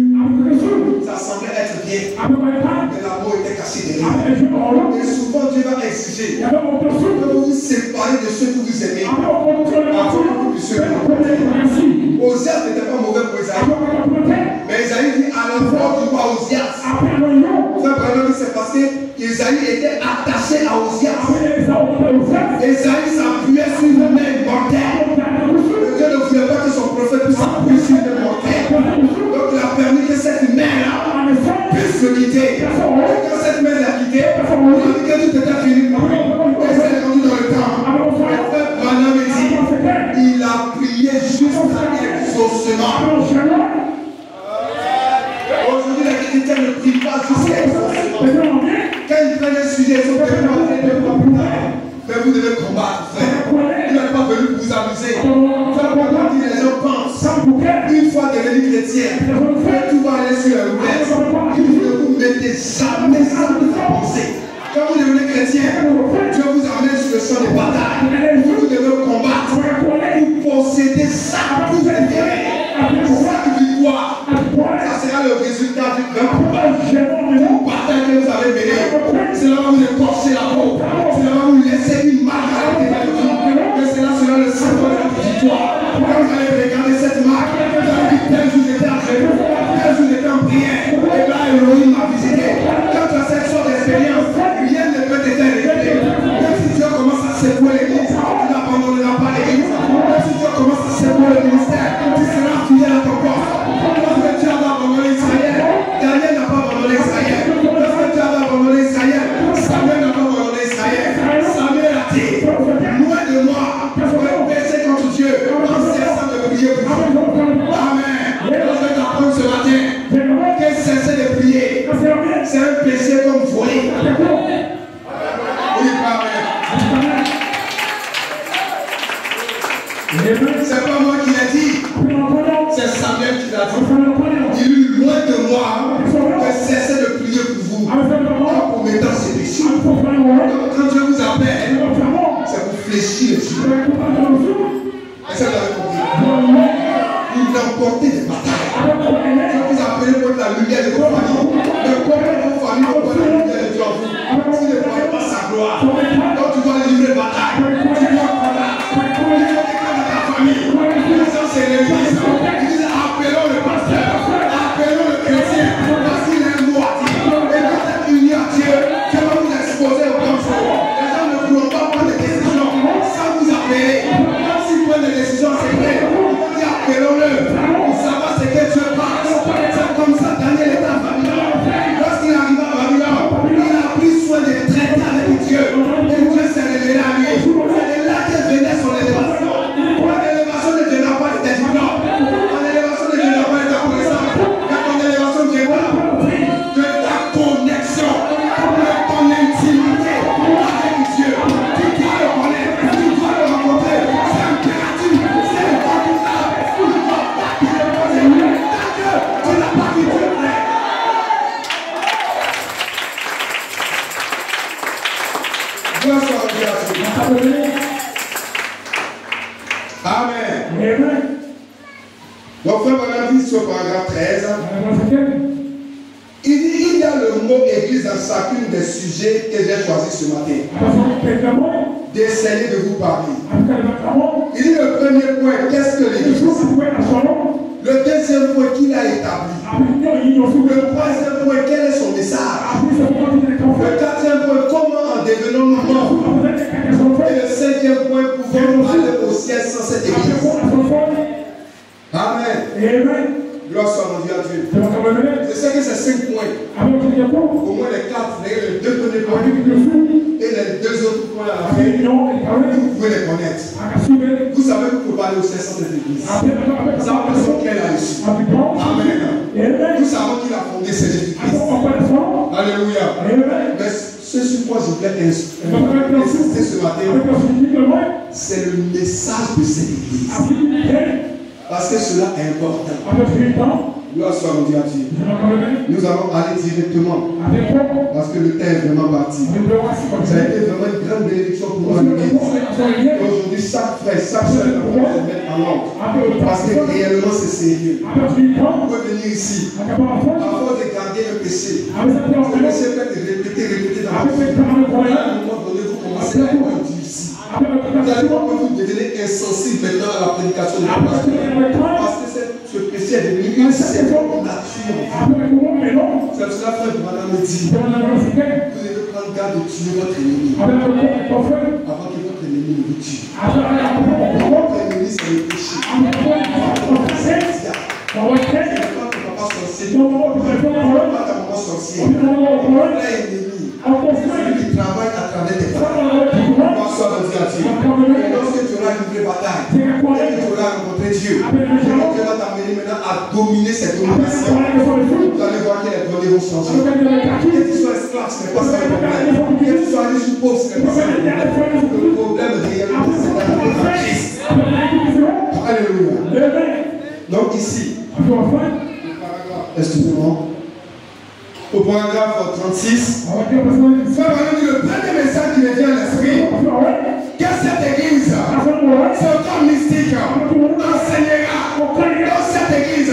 ça semblait être bien. Mais l'amour était caché derrière. Et souvent, Dieu va exiger que vous vous séparez de ceux que vous aimez. Afin que vous puissiez comprendre. Osias n'était pas mauvais pour Esaïe. Mais Esaïe dit à l'enfant du roi Osias. C'est parce que Esaïe était attaché à Osias. Esaïe s'appuyait sur une main mortelle. Dieu ne voulait pas que son prophète puisse s'appuyer sur une main mortelle. Donc il a permis que cette main-là puisse le quitter. Et quand cette main l'a quitté, il a dit que tout était fini. Et c'est rendu dans le temps. Le frère Branham me dit, il a prié jusqu'à exaucement. Aujourd'hui, les chrétiens ne prient pas jusqu'à exaucement. Quand ils prennent un sujet, ils sont tellement. Mais vous devez combattre, frère. Il n'est pas venu vous amuser. Les gens pensent, une fois devenu chrétien, tout va aller sur la roulette. Il ne vous mettez jamais ça de penser. Quand vous devenez chrétien, Dieu vous amène sur le champ de bataille. Vous devez combattre. Vous possédez ça pour vous libérer. Chaque victoire, ça sera le résultat du grand combat. Une bataille que vous avez menée, cela va vous écorcher la peau. Cela va vous laisser une marque à l'intérieur. Mais cela sera le symbole de la victoire. Quand vous allez regarder cette marque, vous allez dire tel jour j'étais en jeûne, tel jour j'étais en prière. Et là, Elohim m'a visité. Quand tu as cette sorte d'expérience, rien ne peut t'éteindre. Même si Dieu commence à secouer l'église, tu n'abandonneras pas l'église. C'est pas moi qui l'ai dit. C'est Samuel qui l'a dit. Il est loin de moi de cesser de prier pour vous. Pour mettre ses péchés. Quand Dieu vous appelle, c'est pour fléchir les yeux. Est-ce que vous avez compris? Vous remportez des batailles. Dieu vous appelle pour la lumière de votre famille. Mais comment vos familles vont voir la lumière de Dieu en vous? S'ils ne voient pas sa gloire, donc tu dois livrer bataille. Tu dois combattre. Il faut déclarer ta famille. Ça, c'est l'église. Ils disent appelons le pasteur, appelons le chrétien, parce qu'il est un mot à dire. Et quand vous êtes unis à Dieu, Dieu va vous exposer au grand jour. Les gens ne pourront pas prendre des décisions sans vous appeler. Quand s'ils prennent des décisions, c'est vrai. Ils vont dire appelons-le. Pour savoir ce que Dieu passe. C'est comme ça, Daniel était à Babylone. Lorsqu'il arriva à Babylone, il a pris soin de traiter avec Dieu. Et Dieu s'est révélé à lui. C'est là que venait son élévation. L'élévation ne viendra pas de tes diplômes. L'élévation ne viendra pas de ta connaissance. Mais ton élévation viendra de ta connexion, de ton intimité avec Dieu. Tu dois le connaître, tu dois le rencontrer. C'est impératif, c'est incontournable. Tu ne dois pas te reposer. Tant que tu n'as pas vu Dieu vrai. Gloire soit rendue à Dieu. Amen. Donc, frère Branham dit sur le paragraphe 13, il dit il y a le mot église dans chacune des sujets que j'ai choisis ce matin d'essayer de vous parler. Il dit le premier point, qu'est-ce que l'église? Le deuxième point, qui l'a établi? Le troisième point, quel est son message? Le quatrième point, comment en devenons-nous membres? Et le cinquième point, pouvons-nous aller au ciel sans cette église? Amen. Gloire soit rendue à Dieu. Je sais que c'est 5 points. Au moins les 4, les 2 premiers points et les 2 autres points à la fin. Vous pouvez les connaître. Vous savez que vous pouvez aller au ciel sans cette église. Nous savons que son cœur a reçu. Amen. Nous savons qu'il a fondé cette église. Alléluia. Mais ce sur quoi je voulais insister ce matin, c'est le message de cette église. Parce que cela est important. Gloire soit rendue à Dieu. Nous allons aller directement. Parce que le temps est vraiment parti. Ça a été vraiment une grande bénédiction pour moi. Aujourd'hui, chaque frère, chaque soeur va se mettre en ordre. Parce que réellement, c'est sérieux. Vous pouvez venir ici. À force de garder le péché. Le péché peut être répété dans la vie. À un moment donné, vous commencez à être difficile. Vous allez voir que vous devenez insensible maintenant à la prédication de la pasteur. Parce que ce péché est devenu une seconde nature. C'est cela, frère Branham me dit. Vous devez prendre garde de tuer votre ennemi. Avant que votre ennemi ne vous tue. Votre ennemi, c'est le péché. C'est pas ton papa sorcier. C'est pas ta maman sorcière. Votre ennemi. Celui qui travaille à travers tes parents. Soit rendue à Dieu. Et lorsque tu auras livré bataille, et que tu auras rencontré Dieu, Dieu va t'amener maintenant à dominer cette domination. Vous allez voir que les données vont changer. Que tu sois esclave, ce n'est pas ça le problème. Que tu sois riche ou pauvre, ce n'est pas ça le problème. Le problème réellement, c'est la vie en Christ. Alléluia. Donc ici, excusez-moi. Au paragraphe 36, Frère Branham dit le premier message qui me vient à l'esprit, que cette église, ce corps mystique, enseignera. Dans cette église, ce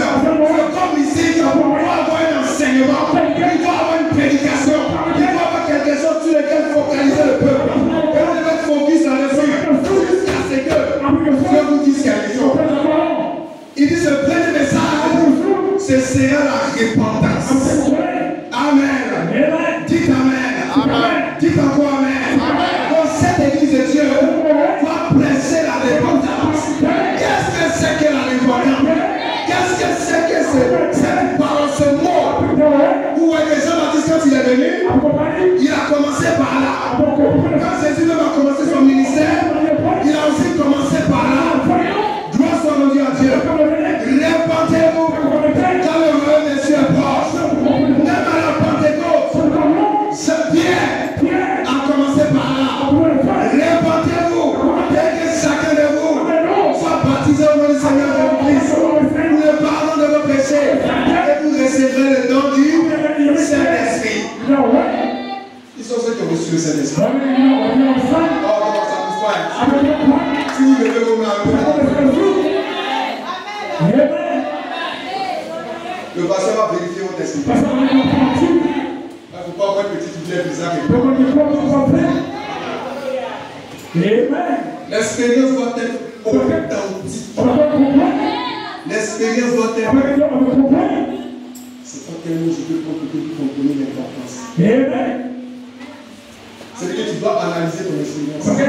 corps mystique doit avoir un enseignement, il doit avoir une prédication, il doit avoir quelque chose sur lequel focaliser le peuple. Et on devait être focus là-dessus, jusqu'à ce que Dieu vous dise quelque chose. Il dit ce premier message, ce sera la repentance. Amen. Dites Amen. Dites encore Amen. Donc cette église de Dieu va prêcher la repentance. Qu'est-ce que c'est que la repentance? Qu'est-ce que c'est que cette parole, ce mot? Où est Jean-Baptiste quand il est venu? Il a commencé par là. Quand Jésus même a commencé son ministère, il a aussi commencé par là. Gloire soit rendue à Dieu. Répentez-vous car le royaume des cieux est proche. L'expérience doit être authentique. L'expérience doit être. C'est pas tellement je peux prendre que vous comprenez l'importance. C'est que tu dois analyser ton expérience avec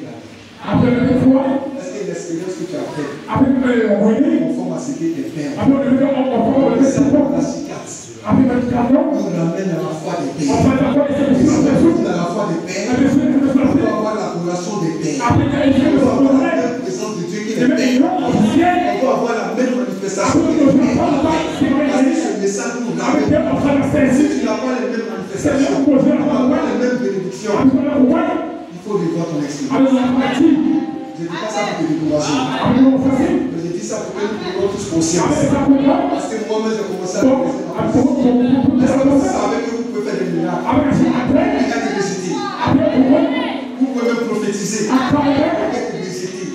la vie. Est-ce que l'expérience que tu as faite conforme à ce que tes pères ont fait? La cicatrice. On ramène à la foi des pères. On à la foi des pères. On doit avoir la relation des pères. On doit avoir la même présence de Dieu que les pères. On doit avoir la même manifestation que les pères. Parce que ce message nous ramène. Si tu n'as pas les mêmes manifestations, tu n'as pas les mêmes bénédictions, il faut revoir ton expérience. Je ne dis pas ça pour te décourager. Mais je dis ça pour que nous prenions tous conscience. Parce que moi-même, j'ai commencé à me poser. Est-ce que vous savez que vous pouvez faire des miracles? Il y a des récités. Vous pouvez même prophétiser. Il y a des récités.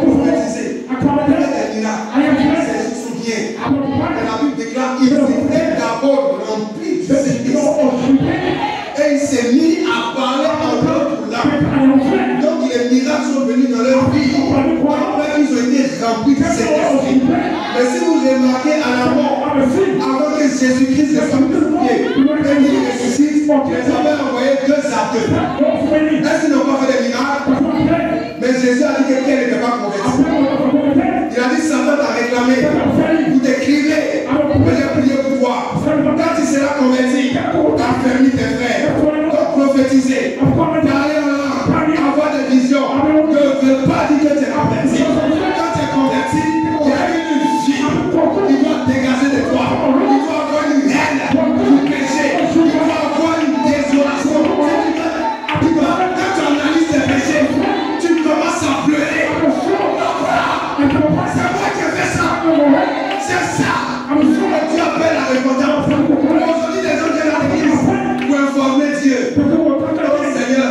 Prophétiser. Il y a des miracles. C'est juste bien. Et la Bible déclare qu'il était d'abord rempli du Saint-Esprit. Et il s'est mis à parler en d'autres langues. Donc les miracles sont venus dans leur vie. Après qu'ils ont été remplis de Saint-Esprit. Mais si vous remarquez à la mort, avant que Jésus-Christ les soit crucifié, et il ressuscite, il les avait envoyés 2 à 2. Est-ce qu'ils n'ont pas fait des miracles? Mais Jésus a dit que quelqu'un n'était pas converti. Il a dit Satan t'a réclamé. Vous t'écrivez. Mais j'ai prié pour toi. Quand tu seras converti, t'as permis tes frères. Donc prophétiser. Parler en langue. Avoir des visions. Ne veut pas dire que tu es converti. Quand tu es converti, il y a une vie qui doit dégager de toi. Il doit avoir une haine du péché. Il doit avoir une désolation. Quand tu analyses tes péchés, tu commences à pleurer. C'est moi qui ai fait ça. C'est ça. Tu appelles la repentance. Aujourd'hui, les gens viennent à l'église pour informer Dieu. Oh Seigneur,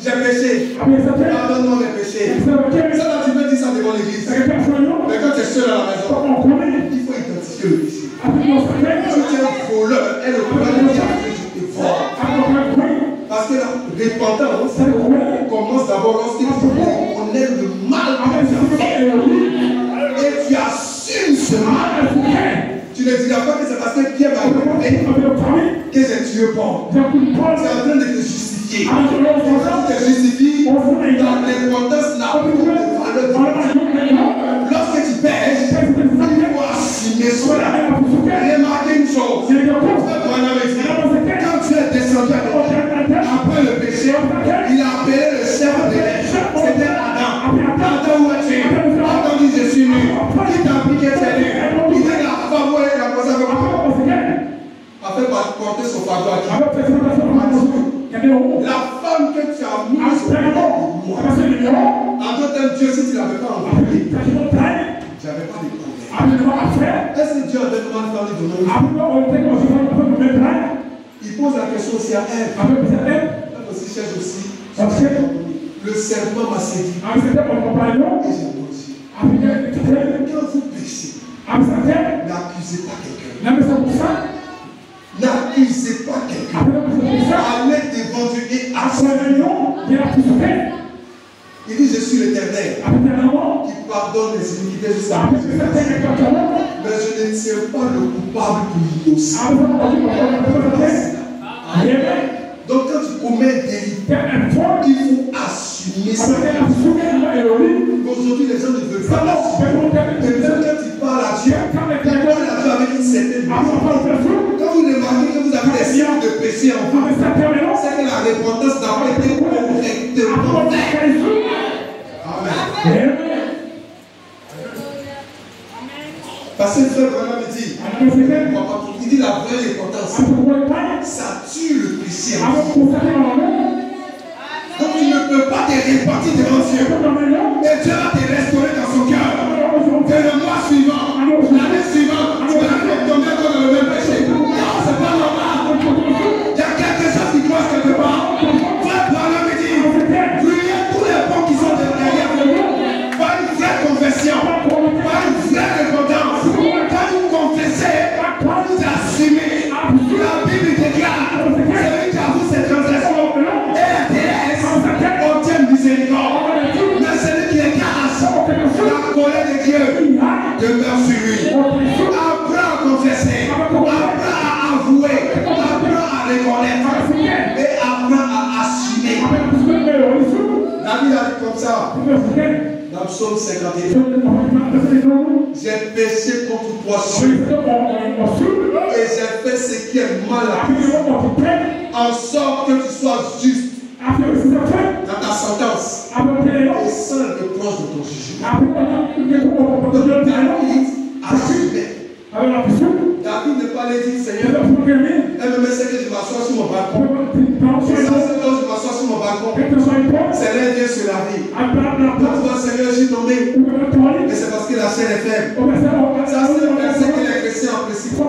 j'ai péché. Pardonne-moi mes péchés. Ça, là, tu peux dire ça devant l'église. Mais quand tu es seul à la maison, il faut identifier le péché. Si tu es un voleur, et le voleur dit après tu te voles. Parce que la repentance commence d'abord lorsque tu connais le mal que tu as fait. Et tu assumes ce mal. Tu ne diras pas que c'est parce que Pierre m'a donné que j'ai tué Paul. Tu es en train de te justifier. Quand tu te justifies, ta repentance n'a plus de valeur. Lorsque tu pêches, il faut assumer cela. Remarquez une chose. Quand tu es descendu après le péché, il a appelé le chef de l'air. C'était Adam. Adam, où es-tu? Adam dit je suis nu. Qui t'a appris que tu es nu? Il dit la femme où elle est posée avec moi. Afin de porter son fardeau à qui? La femme que tu as mise sur moi. En d'autres termes, Dieu, si tu ne l'avais pas envoyé, j'avais pas de problème. Est-ce que Dieu avait demandé de nous? Il pose la question aussi à Ève. Elle aussi cherche aussi. Le serpent m'a séduit. Et j'ai menti. Quand vous péchez, n'accusez pas quelqu'un. N'accusez pas quelqu'un. Allez devant Dieu et accusez. Il dit je suis l'Éternel qui pardonne les iniquités jusqu'à la mais je ne tiens pas le coupable pour l'innocent. Donc quand tu commets un délit, il faut assumer ça. Aujourd'hui les gens ne veulent pas l'assumer. Mais même quand tu parles à Dieu, tu parles à Dieu avec une certaine mesure. Quand vous remarquez que vous avez des signes de péché en vous, c'est que la repentance n'a pas été correctement faite. Amen. Parce que le frère Branham dit, il dit la vraie repentance, ça tue le péché. Donc tu ne peux pas te repentir devant Dieu. Et Dieu va te restaurer dans son cœur. Et le mois suivant, l'année suivante, tu vas tomber encore dans le même péché. Non, c'est pas normal. Il y a quelque chose qui cloche quelque part. Frère Branham dit, priez tous les bons qui sont derrière vous. Pas une vraie confession. Pas une vraie repentance. Quand vous confessez, vous assumez. La Bible déclare, celui qui avoue ses transgressions est miséricorde. Mais celui qui est grâce, la colère de Dieu demeure sur lui. Apprends à confesser, apprends à avouer, apprends à reconnaître et apprends à assumer. David a dit comme ça dans Psaume 51. J'ai péché contre toi seul et j'ai fait ce qui est mal à toi, en sorte que tu sois juste dans ta sentence et sans le reproche de ton jugement. Donc David assumait. David n'est pas allé dire Seigneur, elle me met ce que je m'assois sur mon balcon. Et ça, c'est quand je m'assois sur mon balcon. C'est l'air Dieu sur la vie. Donc, toi, Seigneur, je suis tombé. Mais c'est parce que la chair est faible. Ça, c'est le verset que les chrétiens apprécient.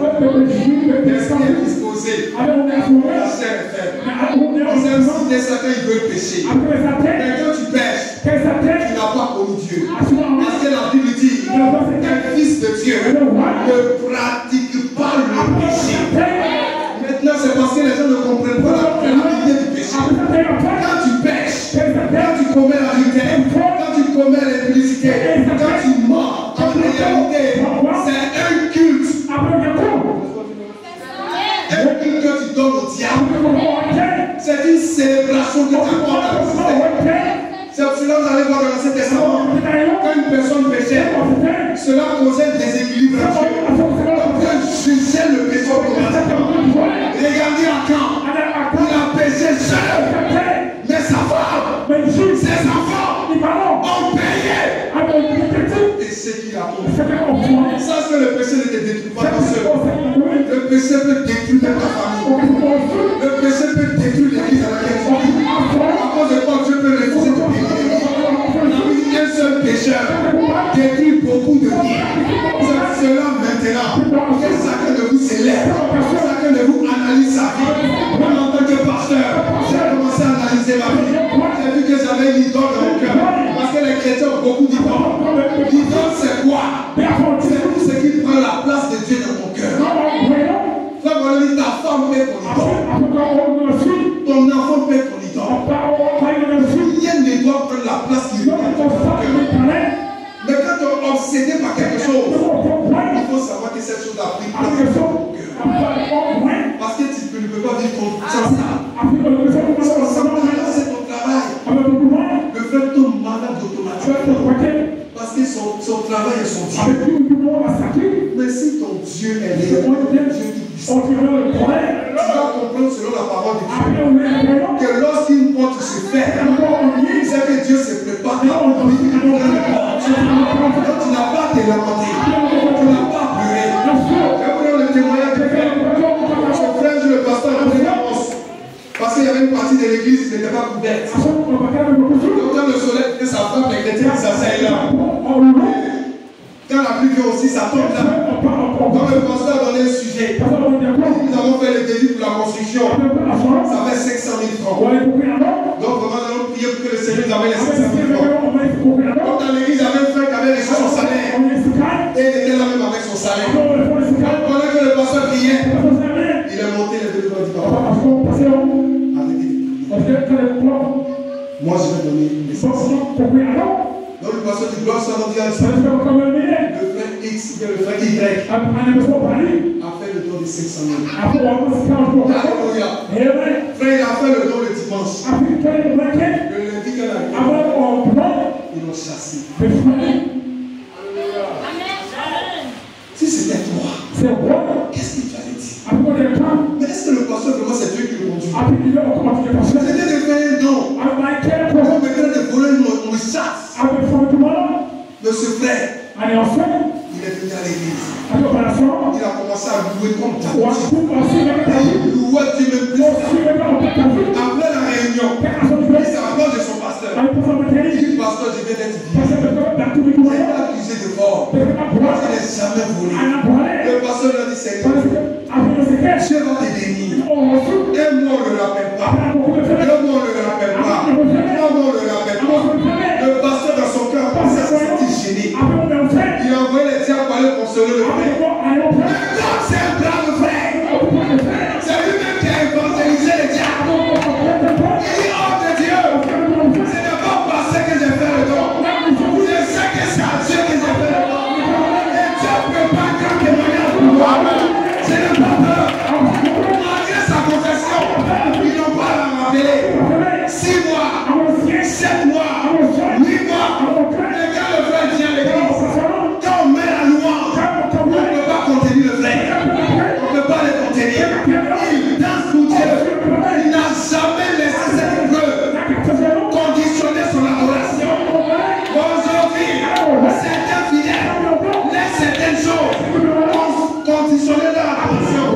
L'esprit est disposé. La chair est faible. On sait aussi que chacun il veut pécher. Mais quand tu pêches, tu n'as pas connu Dieu. Parce que la Bible dit qu'un fils de Dieu ne pratique pas le péché. Maintenant, c'est parce que les gens ne comprennent pas la gravité du péché. Quand tu pêches, quand tu commets l'adultère, quand tu commets l'impudicité, quand tu mens, en réalité, c'est un culte. Un culte que tu donnes au diable. C'est une célébration que tu apportes à la. C'est pour cela que vous allez voir dans l'Ancien Testament, quand une personne péchait, cela causait des déséquilibres à Dieu. Donc Dieu jugeait le péché automatiquement. Regardez Akan, il a péché seul, mais sa femme, ses enfants ont payé. Et ce qu'il a fait. Ça, c'est que le péché ne te détruit pas tout seul. Le péché peut détruire ta famille. Le péché peut détruire l'église à laquelle tu vis. À cause de quoi Dieu peut refuser de bénir. Un seul pécheur détruit beaucoup de bien. C'est cela maintenant que chacun de vous s'élève, chacun de vous analyse sa vie. Moi, en tant que pasteur, j'ai commencé à analyser ma vie. J'ai vu que j'avais une idole dans mon cœur. Parce que les chrétiens ont beaucoup d'idoles. L'idole, c'est quoi? C'est tout ce qui prend la place de Dieu dans ton cœur. Frère, on dit ta femme fait ton idole. Ton enfant fait ton idole. Rien ne doit prendre la place qui lui appartient dans ton cœur. Mais quand tu es obsédé par quelque chose, il faut savoir que cette chose a pris place dans ton cœur. Parce que tu ne peux pas vivre sans ça. C'est ton travail. Le frère tombe malade automatiquement. Parce que son travail est son Dieu. Mais si ton Dieu est réellement Dieu tout-puissant, tu vas comprendre selon la parole de Dieu que lorsqu'une porte se ferme, c'est que Dieu se prépare à ouvrir une grande porte. Donc tu n'as pas à te lamenter, tu n'as pas à pleurer. Je prends le témoignage du frère. Son frère, le pasteur, a pris l'avance. Parce qu'il y avait une partie de l'église qui n'était pas couverte. Donc quand le soleil était sa femme, les chrétiens s'asseyent là. Quand la pluie vient aussi, ça tombe là. Quand le pasteur a donné le sujet, nous avons fait le débit pour la construction. Ça fait 500 000 francs. Donc vraiment, nous allons prier pour que le Seigneur nous amène les 500 000 francs. Donc dans l'église, il y avait un frère qui avait reçu son salaire. Et il était là même avec son salaire. Pendant que le pasteur priait, il est monté les deux doigts du papa. Moi, je vais donner une naissance. Donc le pasteur dit gloire soit mondiale. Le frère X, le frère Y a fait le don de 500 000. Alléluia. Frère, il a fait le don le dimanche. Le lundi qu'elle a ils l'ont chassé. Si c'était toi, qu'est-ce que tu allais dire? Mais est-ce que le pasteur vraiment c'est Dieu qui le conduit? C'était de faire un don. On me train de voler mon chasse. Mais ce frère, il est venu à l'église. Il a commencé à louer comme David. Il louait Dieu même plus. Après la réunion, il se rapproche de son pasteur. Il dit, pasteur, je viens d'être vieux. Il est accusé de vol. Il n'a jamais volé. Le pasteur lui a dit, Seigneur, Dieu va te bénir. Et moi, on ne le rappelle pas. Et moi, on ne le rappelle pas. Et moi, on ne le rappelle pas. Le pasteur dans son cœur a senti gêné. Il a envoyé les diables pour aller consoler le frère. Mais comme c'est un brave frère, c'est lui-même qui a évangélisé les diables. Il dit, oh de Dieu, ce n'est pas 7 mois, 8 mois. Et quand le frère vient à l'église, quand on met la louange, on ne peut pas contenir le frère. On ne peut pas le contenir. Il danse pour Dieu. Il n'a jamais laissé cette preuve conditionner son adoration. Aujourd'hui, certains fidèles laissent certaines choses conditionner leur adoration.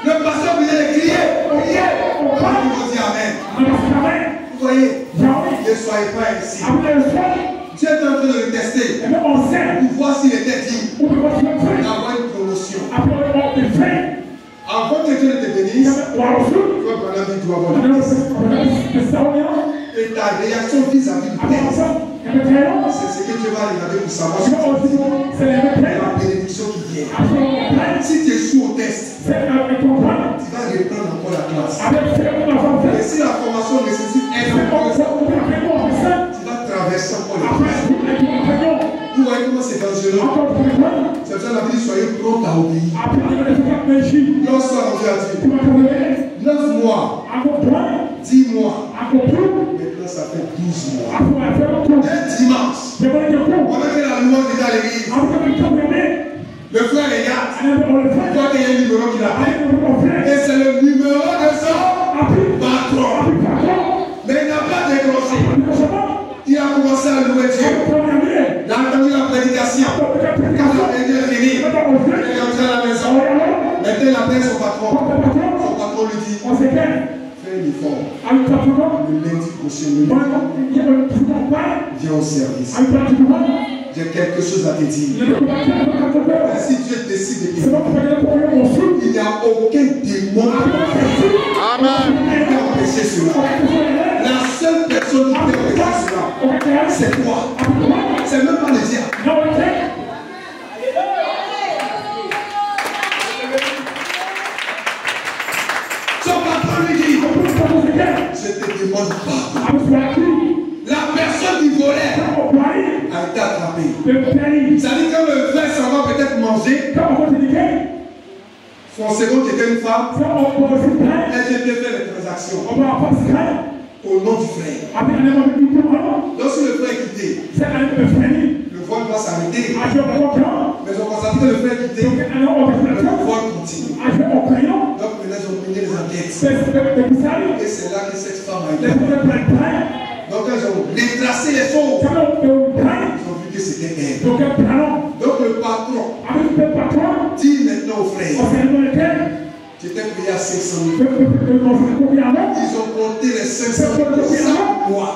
Le pasteur vient de crier. Il vous dit Amen. Vous voyez, ne soyez pas ici. Dieu est en train de le tester pour voir s'il était digne d'avoir une promotion. Avant que Dieu ne te bénisse, tu vas avoir une et ta réaction vis-à-vis du texte, c'est ce que Dieu va regarder pour savoir si la bénédiction qui vient. Si tu échoues au test, tu vas reprendre encore la classe. Et si la formation nécessite un peu, tu vas traverser encore la classe. Vous voyez comment c'est dangereux. C'est pour ça que la Bible, soyez prompt à obéir. Lorsqu'on a rendu à Dieu, 9 mois, 10 mois, maintenant ça fait 12 mois. Un dimanche, pendant que la louange est dans l'église, le frère regarde, il voit qu'il y a un numéro qui l'appelle. Et c'est le numéro de son patron. Mais il n'a pas décroché. Il a commencé à louer Dieu. Il a entendu la prédication. Quand la prédication est finie, il est rentré à la maison. Maintenant, il appelle son patron. Son patron lui dit, fais un effort. Le lundi prochain, viens au service. J'ai quelque chose à te dire. Et si Dieu décide de te dire, il n'y a aucun démon qui peut empêcher cela. La seule personne qui peut empêcher cela, c'est toi. C'est même pas le diable. Son patron lui dit, je te demande pas. La personne qui volait a été attrapée. Ça dit que le frère s'en va peut-être manger. Son second qui était une femme, elle vient faire les transactions au nom du frère. Lorsque le frère est quitté, le vol va s'arrêter. Mais on constate que le frère est quitté, le vol continue. Donc maintenant ils ont mené les enquêtes. Et c'est là que cette femme a été. Donc quand ils ont retracé les choses, ils ont vu que c'était elle. Donc le patron dit maintenant au frère, tu étais payé à 500 000. Ils ont compté les 500 000 pour chaque mois.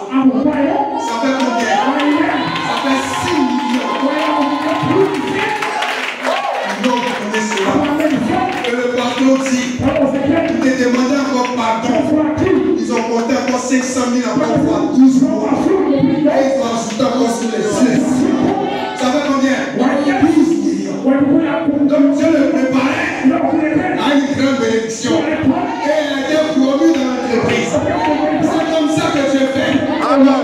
Ça fait combien? Ça fait 6 millions. Non, vous connaissez cela. Et le patron dit, il te demandait encore pardon. Ils ont compté encore 500 000 encore fois 12 mois. Et ils ont ajouté encore sur les 6. Ça fait combien? 12 millions. Donc Dieu le préparait à une grande bénédiction. Et elle a été promue dans l'entreprise. C'est comme ça que Dieu fait. Maintenant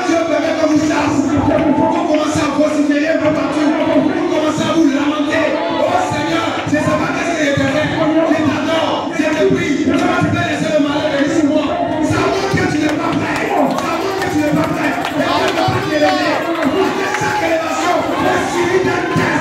Dieu permet comme une chasse. Vous commencez à vociférer un peu partout. Vous commencez à vous lamenter. Oh Seigneur, je ne sais pas qu'est-ce que j'ai fait. Je t'adore, je te prie. Je vais te laisser le malheur venir sur moi. Ça montre que tu n'es pas prêt. Ça montre que tu n'es pas prêt. Et Dieu ne va pas t'élever. Après chaque élévation, le suivi d'un test.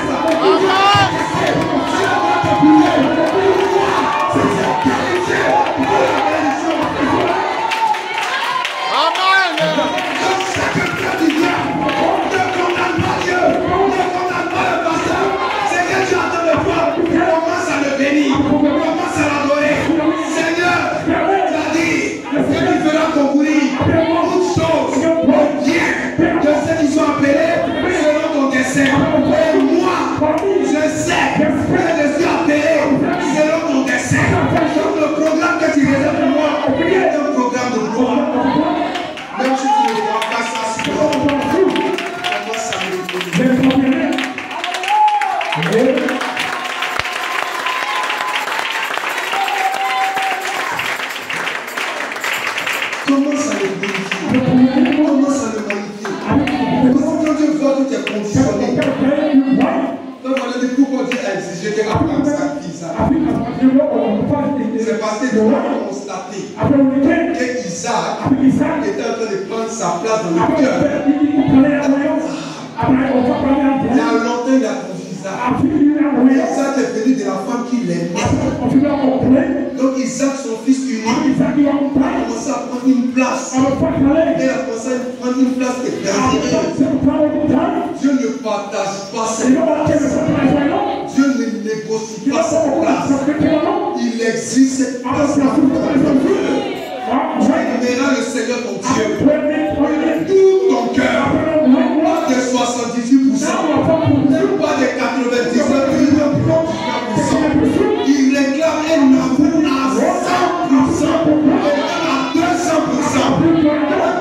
sa place dans le cœur. Il y a longtemps, il a conduit Isaac. Isaac est venu de la femme qui l'aimait. Donc Isaac, son fils unique, a commencé à prendre une place. Il a commencé à prendre une place déterminée. Dieu ne partage pas cette place. Dieu ne négocie pas cette place. Il existe cette place. Tu aimeras le Seigneur ton Dieu de tout ton cœur, pas de 78%, même pas de 99%. Il réclame un amour à 100%, à 200%.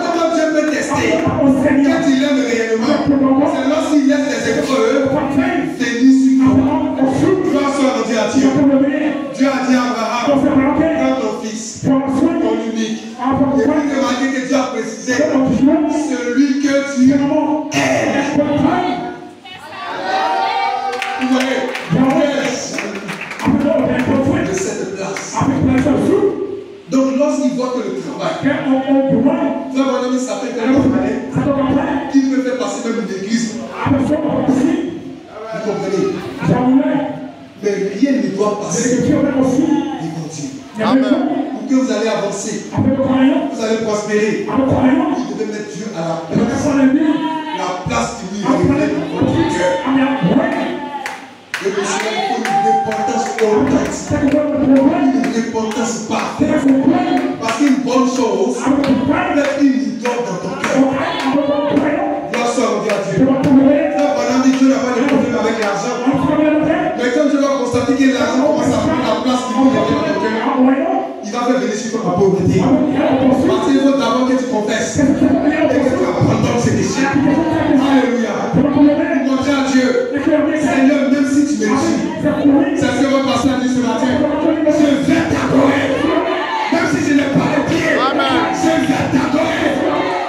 Comment Dieu peut tester? Quand il aime réellement, c'est lorsqu'il laisse les épreuves venir sur toi. Gloire soit rendue à Dieu. Dieu a dit à Abraham, prends ton fils, ton unique. Et puis remarquez que Dieu a précisé, celui que tu aimes. Vous voyez, de cette place. Donc lorsqu'il voit que le travail, frère mon ami s'appelle qui me fait passer même une église. Vous comprenez? Mais rien ne doit passer. Il continue. Amen. Pour que vous allez avancer, vous allez prospérer. Il devait mettre Dieu à la place qui lui est dans votre cœur. Et le Seigneur, il faut une importance haute, une importance parfaite. Parce qu'une bonne chose, peut-être une idole dans ton cœur. Gloire soit rendue à Dieu. Pendant que Dieu n'a pas de problème avec l'argent. Mais quand Dieu va constater que l'argent commence à prendre la place qui lui est dans ton cœur, il va faire venir sur ta pauvreté. Parce qu'il faut d'abord que tu confesses et que tu abandonnes ces déchets. Alléluia. Montrer à Dieu, Seigneur, même si tu me dis, ça se va passer à Dieu ce matin. Je vais t'adorer. Même si je n'ai pas les pieds, je vais t'adorer.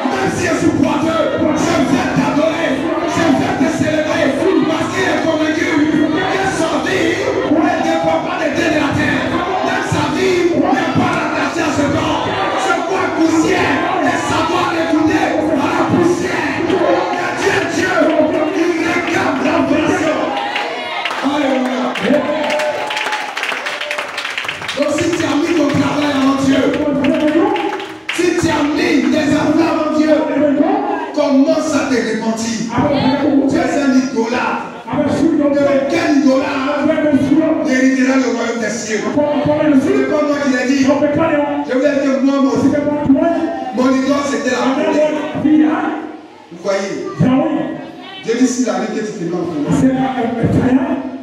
Même si je suis boiteux, je vais t'adorer. Je vais te célébrer. Parce qu'il est convaincu que sa vie ne dépend pas des dés de la terre. Même sa vie n'est pas attachée à ce corps. Ce corps est poussière et ça doit retourner à la poussière. Et Dieu, il réclame l'adoration. Alléluia. Donc si tu as mis ton travail avant Dieu, si tu as mis tes affaires avant Dieu, commence à te repentir. Tu es un idolâtre. Quel idolâtre n'héritera le royaume des cieux? Ce n'est pas moi qui l'ai dit. Je voulais dire que moi, mon idole c'était la volée. Vous voyez? Dieu dit si la nuit que tu te mets en colère,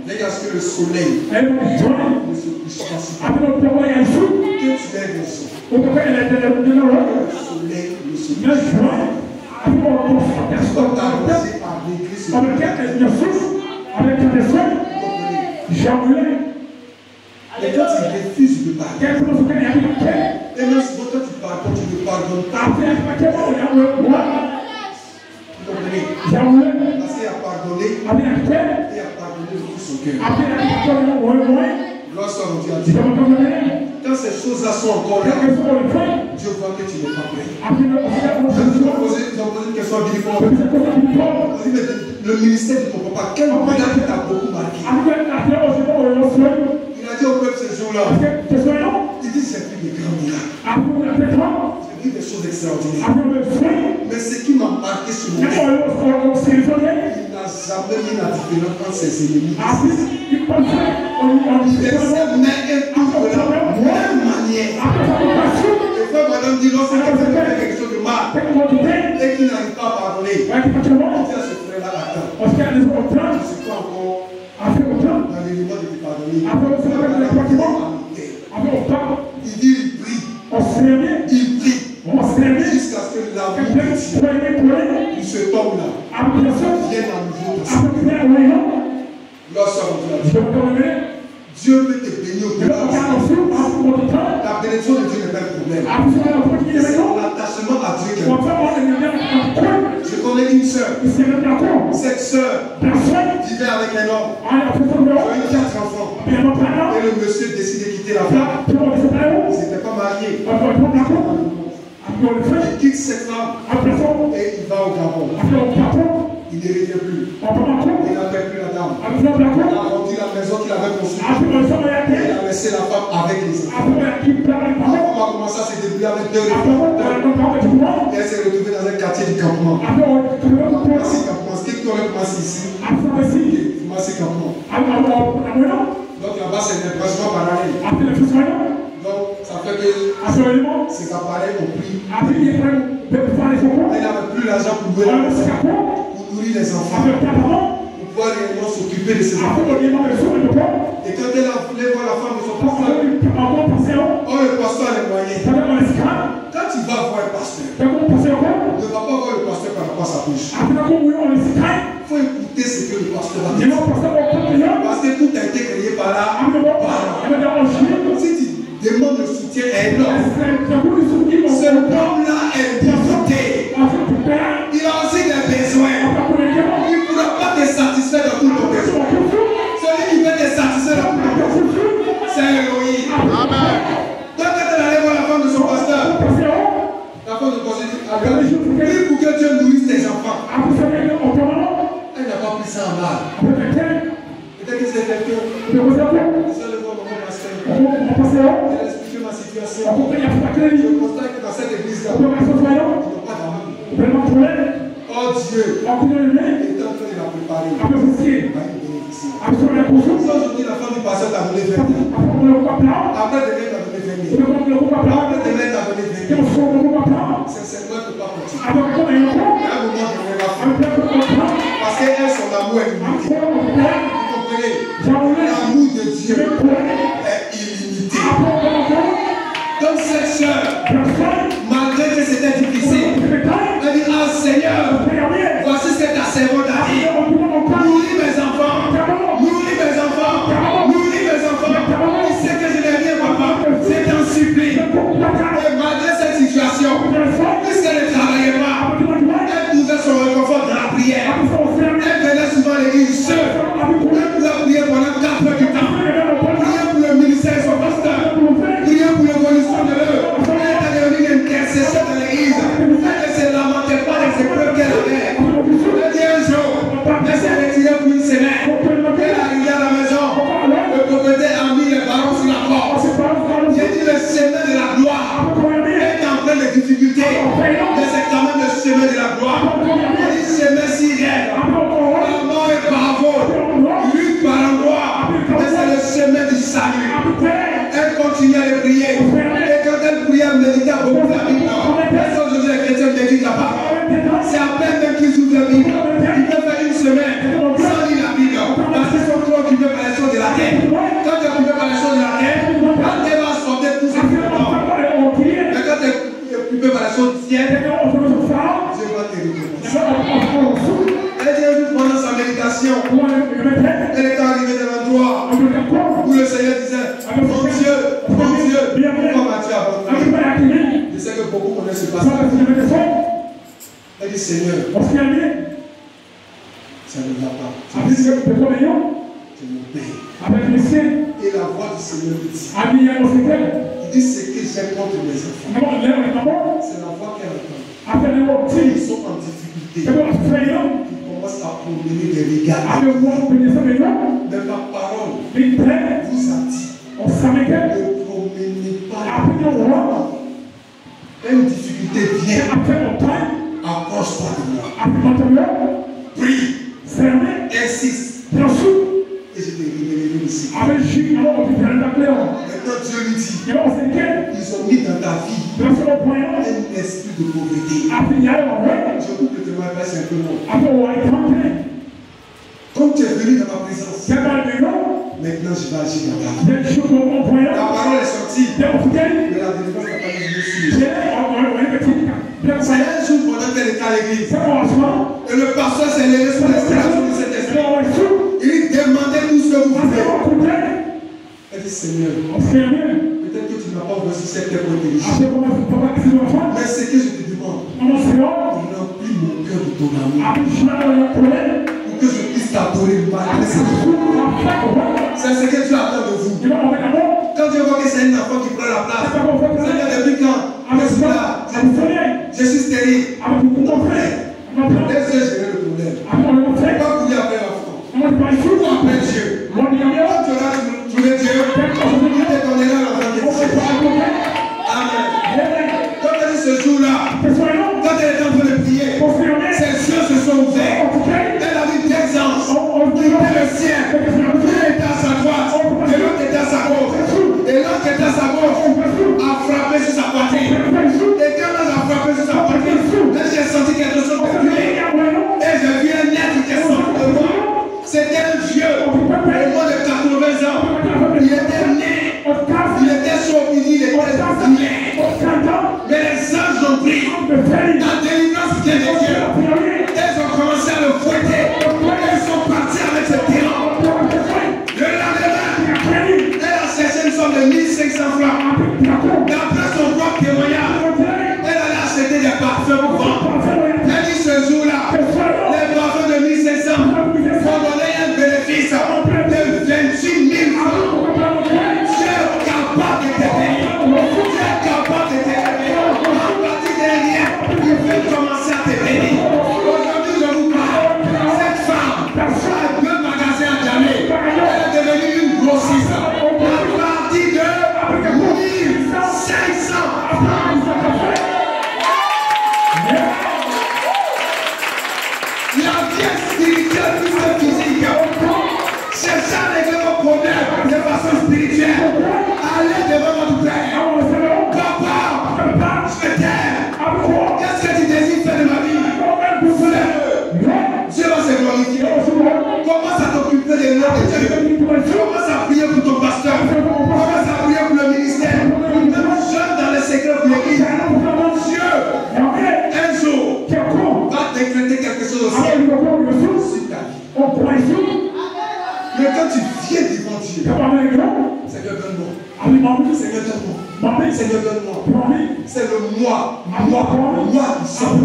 regarde ce que le soleil ne se couche pas sur toi. Que tu aies raison. Le soleil ne se couche pas. Est-ce qu'on t'a arrosé à l'église? Et quand tu refuses de pardonner, et même si quand tu pardonnes, tu ne pardonnes pas. Vous comprenez? Parce qu'il a pardonné, et a pardonné de tout son cœur. Gloire soit rendue à Dieu. Quand ces choses-là sont encore là, Dieu voit que tu n'es pas prêt. Je vous poser une question à Billy. Le ministère ne comprend pas. Quel moment qui t'a beaucoup marqué? Il a dit au peuple ce jour-là, il dit j'ai vu des grands miracles. J'ai vu des choses extraordinaires. Mais ce qui m'a marqué sur mon cœur, il n'a jamais mis la différence entre ses ennemis. Il essaie de mettre tout de la même manière. Et frère madame dit lorsque quelqu'un fait quelque chose de mal et qu'il n'arrive pas à pardonner, il dit à ce frère-là, attends, je ne suis pas encore dans l'élément de te pardonner. Il dit il prie. Il prie jusqu'à ce que l'amour de cet homme-là vienne à nouveau dans sa vie. Dieu veut te bénir au-delà. La bénédiction de Dieu n'est pas un problème. C'est l'attachement à Dieu qui est un problème. Je connais une sœur. Cette sœur vivait avec un homme. Elle a eu 4 enfants. Et le monsieur décide de quitter la femme. Ils n'étaient pas mariés. Il quitte cette femme et il va au Gabon. Il ne revient plus. Il n'appelle plus la dame. Il a vendu la maison qu'il avait construite. Il a laissé la femme avec les enfants. La femme a commencé à se débrouiller avec deux enfants. Et elle s'est retrouvée dans un quartier du campement. Ce qui aurait commencé ici. Commencé campement. Donc là-bas, c'est un branchement parallèle. Donc, ça fait que ces appareils ont pris. Elle n'avait plus l'argent pour nourrir les enfants. Pour pouvoir réellement s'occuper de ses enfants. Et quand elle a voulu voir la femme de son pasteur, le pasteur a les moyens. Quand tu vas voir un pasteur, ne va pas voir le pasteur par rapport à sa bouche. Il faut écouter ce que le pasteur a dit. Parce que tout a été créé par là. Si tu demandes le soutien à un homme, ce homme-là est difficulté. Il a aussi des besoins. Il ne pourra pas te satisfaire de tout ton besoin. Celui qui veut te satisfaire de tout ton besoin, c'est Elohim. Amen. Donc quand elle allait voir la femme de son pasteur, la femme de son pasteur dit, prie pour que Dieu nourrisse tes enfants. Elle n'a pas pris ça en mal. Peut-être que c'est quelqu'un. Je vais le voir mon pasteur. Elle a expliqué ma situation. Je constate que dans cette église-là, ils n'ont pas d'argent. Oh Dieu, est en train de la préparer. Aujourd'hui, la femme du pasteur t'a donné 20 ans. Après demain, t'a donné 20 000. Après demain, t'a donné 20 000. Sincèrement, tu ne peux pas continuer. À un moment donné, la femme. Parce qu'elle, son amour est limité. Vous comprenez? L'amour de Dieu est illimité. Donc cette soeur, malgré que c'était difficile, elle dit, ah Seigneur, voici ce que ta servante a dit. Nourris mes enfants, nourris mes enfants, nourris mes enfants. Il sait que je n'ai rien, papa. C'est un supplie. Et malgré cette situation, puisqu'elle ne travaillait pas, elle trouvait son réconfort dans la prière. Elle venait souvent à l'église seule. Elle pouvait prier pendant 4 heures du temps. Prier pour le ministère de son pasteur. Prier pour l'évolution de l'œuvre. Elle était devenue une intercession de l'église. Elle ne se lamentait pas des épreuves qu'elle avait. Elle dit un jour, elle s'est retirée pour une semaine. Elle est arrivée à la maison. Le propriétaire a mis les barreaux sur la porte. J'ai dit le chemin de la gloire. Elle est en pleine de difficultés. Mais c'est quand même le chemin de la gloire. Elle dit chemin si raide. La mort est bravo. Lutte par endroit. Mais c'est le chemin du salut. Elle continue à les prier. Et quand elle priait, elle méditait beaucoup la Bible. Parce qu'aujourd'hui, les chrétiens méditent là-bas. C'est à peine même qu'ils ouvrent la Bible. Ils peuvent faire une semaine sans lire la Bible. Parce qu'ils sont trop occupés par les choses de la terre. Quand tu es occupé par les choses de la terre, la terre va sortir tout ça. Mais quand tu es occupé par les choses du ciel, Dieu va te récompenser. Elle dit un jour pendant sa méditation, elle est arrivée dans l'endroit où le Seigneur disait, mon Dieu, pourquoi m'as-tu abandonné? Je sais que beaucoup connaissent ce passage. Elle dit, Seigneur, ça ne va pas. C'est mon père. Et la voix du Seigneur lui dit, il dit, ce que j'ai contre mes enfants, c'est la voix qu'elle entend. Ils sont en difficulté. Ils commencent à promener des regards. Mais ma parole vous a dit, ne promenez pas. Une difficulté vient. Approche-toi de moi. Prie. Insiste. Et je t'ai révélé ici. Maintenant Dieu lui dit, ils ont mis dans ta vie un esprit de pauvreté. Je coupe le témoignage simplement. Comme tu es venu dans ma présence, maintenant je vais agir dans ta vie. La parole est sortie. Mais la délivrance n'a pas été suivie. C'est un jour pendant qu'elle était à l'église. Et le pasteur s'est levé sur l'installation de cet esprit. Il demandait tout ce que vous voulez. Elle dit, Seigneur, peut-être que tu n'as pas reçu cette terre intelligente. Mais ce que je te demande, remplis mon cœur de ton amour. Pour que je puisse t'adorer malgré ce que c'est ce que Dieu attend de vous. Quand Dieu voit que c'est un enfant qui prend la place, Seigneur, depuis quand? Qu'est-ce qu'il a? Je suis stérile. Laisse-le gérer le problème. Pas pour lui appeler l'enfant. Pour appeler Dieu. Quand tu auras trouvé Dieu, il te donnera l'enfant de Dieu. Amen. Quand elle dit ce jour-là, quand elle est en train de prier, ses yeux se sont ouverts. Elle a vu deux anges. Il était le ciel. L'un était à sa droite et l'autre était à sa gauche. Et l'autre qui était à sa gauche a frappé sur sa poitrine. Et quand elle a frappé sur sa poitrine, j'ai senti quelque chose de lui. Et j'ai vu un être qui est sorti de moi. C'était un vieux, au moins de 80 ans. Il était né, il était chaud, il était vilain. Mais les anges ont pris la délivrance vient de Dieu. Ils ont commencé à le fouetter. Ils sont partis avec ce tyran. Le lendemain, elle a cherché une somme de 1500 francs. D'après son propre témoignage, elle allait acheter des parfums pour vendre. Elle dit ce jour-là, les parfums de 1500 vont donner un bénéfice de 28 000 francs. Dieu est capable de t'aider. Dieu est capable de t'aider. À partir de rien, il veut commencer à te bénir. Aujourd'hui, je vous parle. Cette femme a 2 magasins à Djamé. Elle est devenue une grossiste. À partir de 1500 francs. La vie spirituelle plus que physique. C'est ça régler vos problèmes de façon spirituelle. Allez devant votre père. Papa, je vais t'aime. Qu'est-ce que tu désires faire de ma vie? Dieu va se glorifier. Commence à t'occuper des noms de Dieu. Commence à prier pour ton pasteur. Commence à prier pour le ministère. Même jeune dans les secrets pour l'église. Dieu, un jour, va décréter quelque chose aussi sur ta vie. Mais quand tu viens devant Dieu, Seigneur, donne-moi. Seigneur, donne-moi. Seigneur, donne-moi. C'est le moi. Moi qui sors.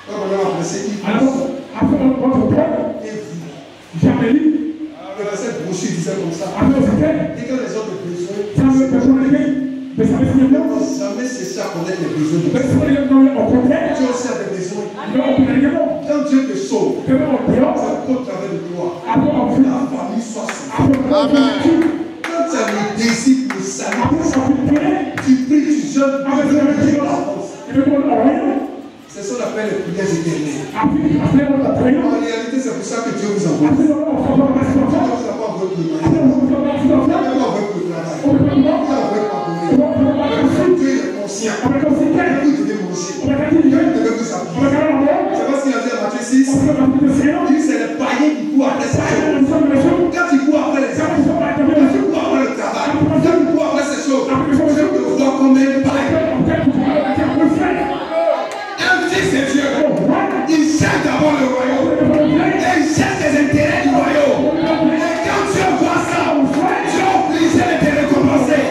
Quand on a apprécié, et vous. Le verset brochure disait comme ça. Et quand les autres besoins, ne jamais cesser à connaître les besoins de Dieu. Dieu aussi a des besoins. Quand Dieu te sauve, c'est qu'au travers de toi, ta famille soit sauvée. Amen. Quand tu as le désir pour le salut, tu pries, tu jeûnes, c'est ce qu'on appelle les prières éternelles. En réalité, c'est pour ça que Dieu vous envoie. Dieu ne vous a pas envoyé pour le mariage. Dieu ne vous a pas envoyé pour le travail. Dieu ne vous a pas envoyé. Dieu est conscient. Vous devez manger. Vous devez vous habiller. C'est parce qu'il a dit à Matthieu 6. Il dit c'est les païens qui courent après ces choses. Quand ils courent après les hommes, quand ils courent après le travail, quand ils courent après ces choses, Dieu te voit comme un païen. Un fils de Dieu, il cherche d'abord le royaume et il cherche les intérêts du royaume. Et quand Dieu voit ça, Dieu est obligé de te récompenser.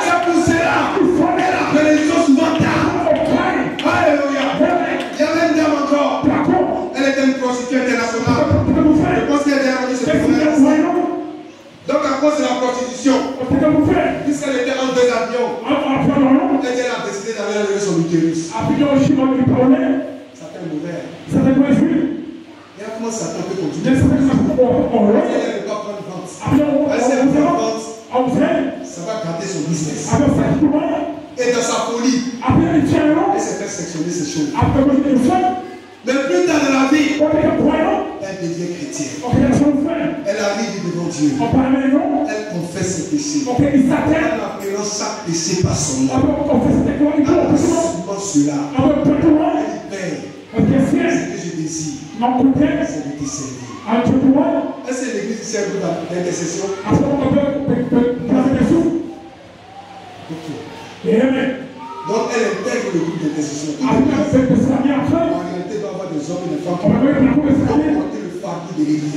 C'est pour cela qu'elle appelle les choses souvent tard. Alléluia. Il y avait une dame encore. Elle était une prostituée internationale. Je pense qu'elle a rendu ce témoignage. Donc à cause de la prostitution, puisqu'elle était en 2 avions, elle a décidé d'aller lever son utérus. Satan est mauvais. Et là, comment Satan peut continuer? Elle ne peut pas prendre vente. Elle sait prendre vente. Ça va gâter son business. Et dans sa folie, elle s'est fait sectionner ses choses. Mais plus tard dans la vie, elle devient chrétienne. Elle arrive devant Dieu. Elle confesse ses péchés. En appelant chaque péché par son nom. En assumant cela, elle dit Père, ce que je désire, c'est de te servir. Est-ce que l'église sert d'intercession? Donc elle intègre le groupe d'intercession. En réalité, il doit y avoir des hommes et des femmes qui vont porter le fardeau de l'église.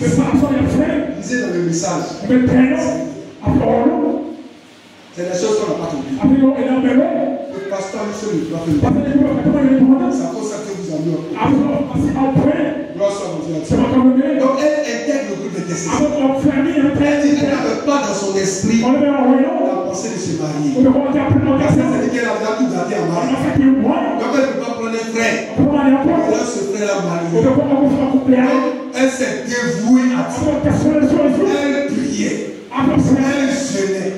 Lisez dans le message. C'est des choses qu'on n'a pas compris. Le pasteur seul ne doit faire le. C'est à cause de ça que vous avez eu. Gloire soit mon Dieu. Donc elle intègre le groupe d'intercession. Elle n'avait pas dans son esprit la pensée de se marier. Parce que c'est qu'elle a déjà tout gâté en mariage. Donc elle ne peut pas prendre un frère. Alors ce frère a marié. Donc elle s'est dévouée à Dieu. Elle priait. Elle jeûnait.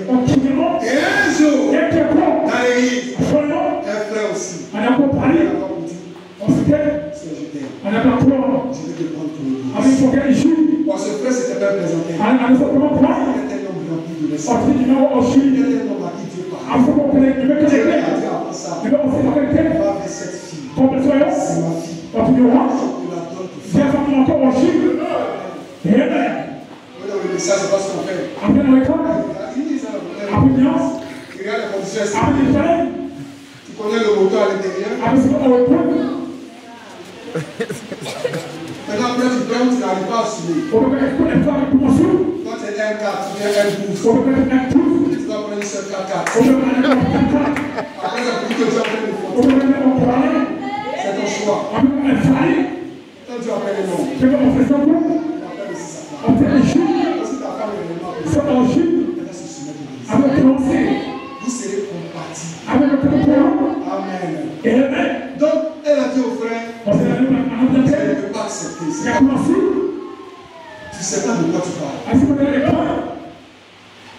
Et un jour, dans l'église, un frère aussi. On a dit, c'est je t'aime. Je vais te prendre pour le Parce que ce frère s'était bien présenté. Il était un homme rempli de l'esprit. Il était un homme à qui Dieu parle. Dieu a dit après ça, va avec cette fille. C'est ma fille. Je te la donne pour faire. Le message, c'est pas ce qu'on fait. Il dit ça. Regarde les conditions. Tu connais le moteur à l'intérieur. Maintenant, après, tu n'arrives pas à assumer. Quand tu es un 4, tu es un 12. Tu dois prendre une seule 4. Après, ça veut dire que tu as fait le faute. C'est ton choix. Quand tu appelles le nom, tu appelles aussi sa femme. Si ta femme est vraiment elle va se soumettre. Vous serez compatis. Amen. Donc, elle a dit au frère, elle ne peut pas accepter. Tu ne sais pas de quoi tu parles.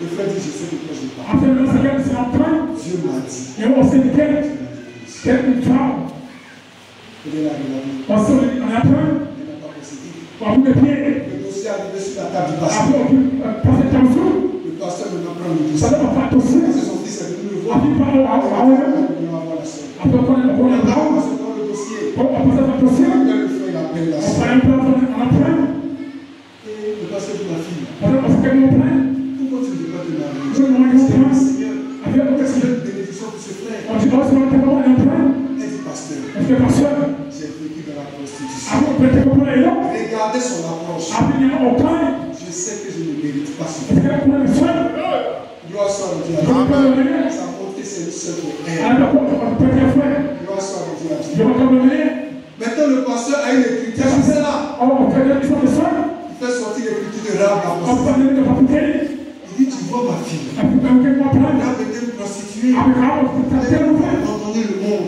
Le frère dit, je sais de quoi je parle. Dieu m'a dit. Il est là, il n'a pas procédé. Le dossier est arrivé sur la table du pasteur. Le pasteur ne m'a pas mis le dossier. Parce que son fils est venu le voir. Il va voir la soeur. On prend le dossier. Le frère il appelle la soeur. Et le pasteur dit, ma fille, pourquoi tu ne veux pas te marier? Seigneur, qu'est-ce qu'il y a de bénédiction pour ce frère? Elle dit, pasteur, j'ai vécu dans la prostitution. Regardez son approche. Je sais que je ne mérite pas ce frère. Gloire soit à Dieu. Sa bonté, c'est le seul pour elle. Gloire soit à Dieu. Maintenant, le pasteur a une écriture. C'est là. Il fait sortir l'écriture de Rahab. Il dit, tu vois ma fille. Elle a été une prostituée. Elle a abandonné le monde.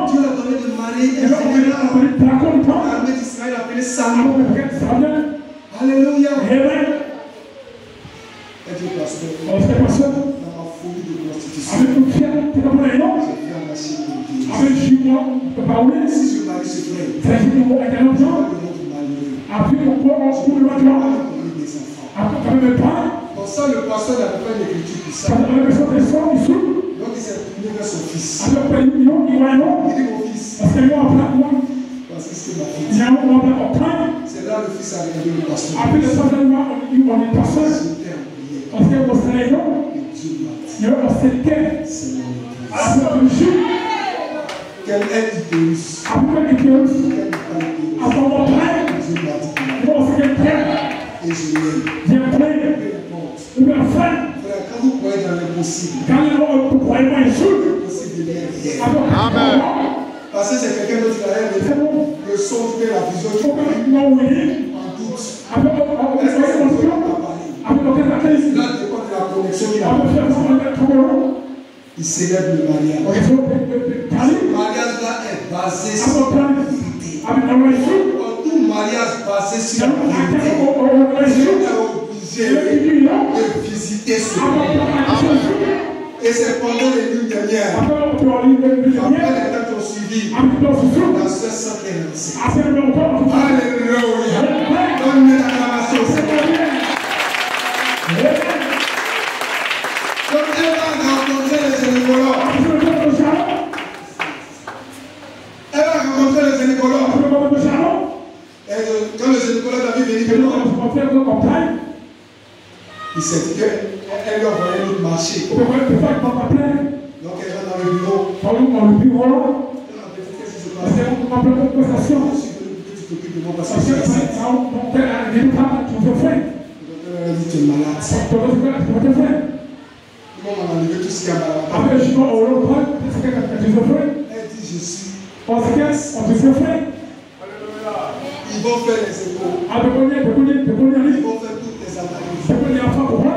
Dieu l'a donné de marier. Elle est l'armée d'Israël appelée Samuel. Alléluia. Elle dit, pasteur, dans ma folie de prostitution, j'ai fait un lâcher pour Dieu. Si je marie ce frère, je vais le rendre malheureux. Des enfants. Pour ça, le pasteur n'a pas une écriture pour ça. Donc il s'est tourné vers son fils. Il dit, mon fils, parce que c'est ma fille. C'est là le fils a regardé le pasteur. Quelle aide Dieu et je l'aime. Frère, quand vous croyez dans l'impossible, l'impossible devient réel. Amen. Parce que c'est quelqu'un d'autre qui a le son, la vision, tu en doute. Est-ce que c'est Dieu qui t'a parlé? Là, dépend de la connexion qu'il a. Il célèbre le mariage. Ce mariage-là est basé sur la vérité. Tout mariage basé sur la vérité, Dieu est obligé de visiter ce mariage. Et c'est pendant les lunes dernières, après les temps qui ont suivi, la sœur Sainte est lancée. Alléluia. Donne-moi l'acclamation, Seigneur. Donc elle va rencontrer les gynécologues. Elle va rencontrer les gynécologues. Et quand le gynécologue a vu venir, il s'est dit qu'elle lui a envoyé un autre marché. Donc elle va dans le bureau. Elle a dit, qu'est-ce qui se passe? Je suis venu que tu t'occupes de moi parce que je suis ici. Le docteur a dit, tu es malade. Comment on a enlevé tout ce qui est malade? Elle dit, je suis. Ils vont faire les échos. Ils vont faire toutes les analyses. Le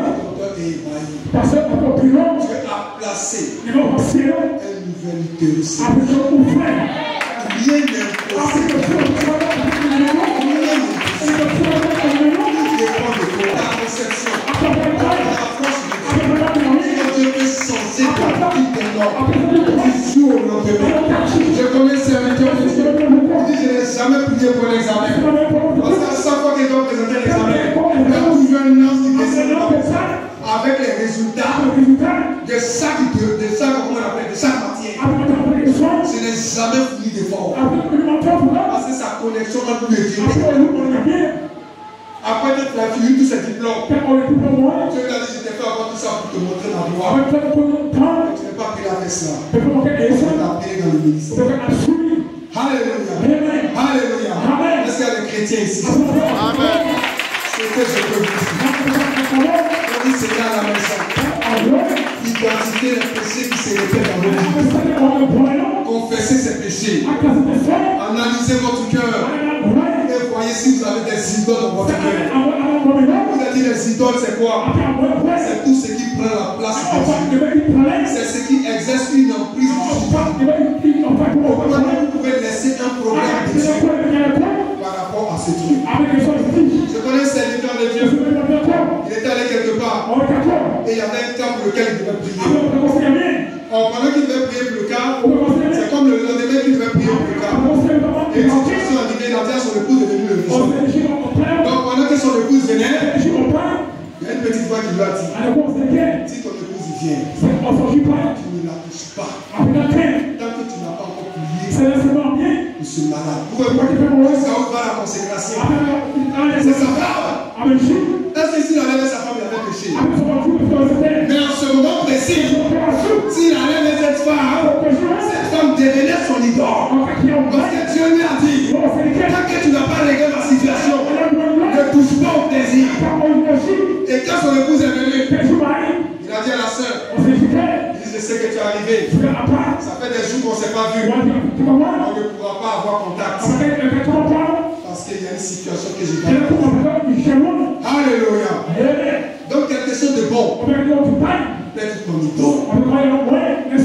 docteur est ébahi. Dieu a placer une nouvelle théorie. Rien n'est possible. La conception, la force de Dieu peut changer ta vie du jour au lendemain. Je connais ces serviteurs de Dieu. Je n'ai jamais prié pour l'examen. Parce qu'à chaque fois qu'ils doivent présenter l'examen, la gouvernance du descendant avec les résultats de chaque matière. Ce n'est jamais fini d'effort. Parce que sa connexion entre le Dieu. Après que tu as fini tous ces diplômes, Dieu t'a dit, je t'ai fait avoir tout ça pour te montrer ma gloire. Tu n'es pas pris avec cela. Tu t'as appelé dans le ministère. Alléluia. Alléluia. Est-ce qu'il y a des chrétiens ici? Amen. C'est ce que je peux vous dire. On dit Seigneur à la maison. Identifier les péchés qui se répètent dans votre vie. Confessez ces péchés. Analysez votre cœur. Et voyez si vous avez des idoles dans votre cœur. Vous avez dit les idoles, c'est quoi? C'est tout ce qui prend la place de Dieu. C'est ce qui exerce une emprise de Dieu. Comment vous pouvez laisser un problème de Dieu par rapport à ce truc? Je connais un serviteur de Dieu. Il était allé quelque part. Et il y avait un cas pour lequel il devait prier. Pendant qu'il devait prier pour le cas, c'est comme le lendemain qu'il devait prier pour le cas. Et une situation arrivée, il a dit à son épouse de venir le visiter. Donc pendant que son épouse venait, il y a une petite voix qui lui a dit, si ton épouse vient, tu ne la touches pas. Tant que tu n'as pas encore prié pour ce malade. Jusqu'à où va la consécration? C'est sa femme. Est-ce que s'il allait avec sa femme, il avait péché? Mais en ce moment précis, s'il allait avec cette femme devenait son idole. Parce que Dieu lui a dit, tant que tu n'as pas réglé ma situation, ne touche pas au plaisir. Et quand son épouse est venue, il a dit à la sœur, il dit, je sais que tu es arrivé. Ça fait des jours qu'on ne s'est pas vu. On ne pourra pas avoir contact. Parce qu'il y a une situation que je dois. Alléluia. Donc quelque chose de bon peut être ton idole. Ce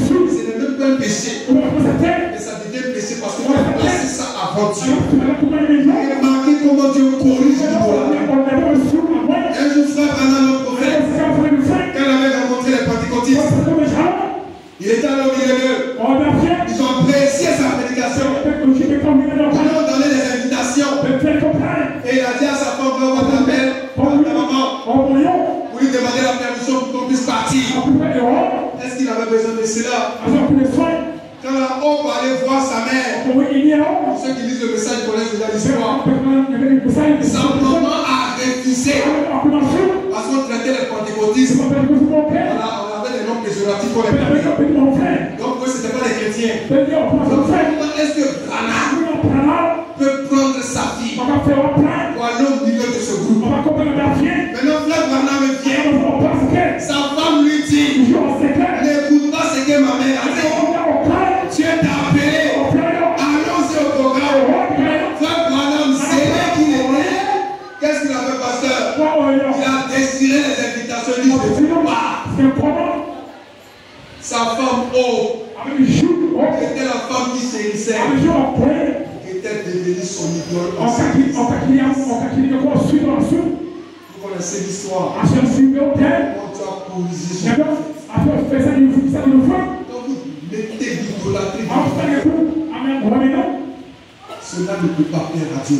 n'est même pas un péché. Mais ça devient péché parce que tu as placé ça avant Dieu. Remarquez comment Dieu corrige l'idole. Un jour, frère Branham, le prophète, quand il avait rencontré les pentecôtistes, il était à l'homme d'eux. Ils ont apprécié sa prédication. Ils lui ont donné des invitations. Et il a dit à sa femme, va voir ta mère, ta maman, pour lui demander la permission pour qu'on puisse partir. Est-ce qu'il avait besoin de cela? Quand on va aller voir sa mère, pour ceux qui lisent le message connaissent déjà l'histoire. Sa maman a refusé. Parce qu'on traitait les pentecôtistes. Voilà, on avait des noms péjoratifs pour les pédophiles. Donc, ce n'était pas des chrétiens. Donc, est-ce que Branham peut prendre sa fille pour aller au milieu de ce groupe? Maintenant, frère Branham vient. Sa femme lui dit, n'écoute pas ce que ma mère a dit. Dieu t'a appelé. Allons-y au programme. Frère Branham, c'est là qu'il était. Qu'est-ce qu'il a fait, pasteur? Il a désiré les invitations. Il dit, sa femme, était la femme qui s'hérissait, était devenue son idole. Vous connaissez l'histoire. Comment tu as corrigé son idole. Quand vous mettez l'idolâtrie, cela ne peut pas plaire à Dieu.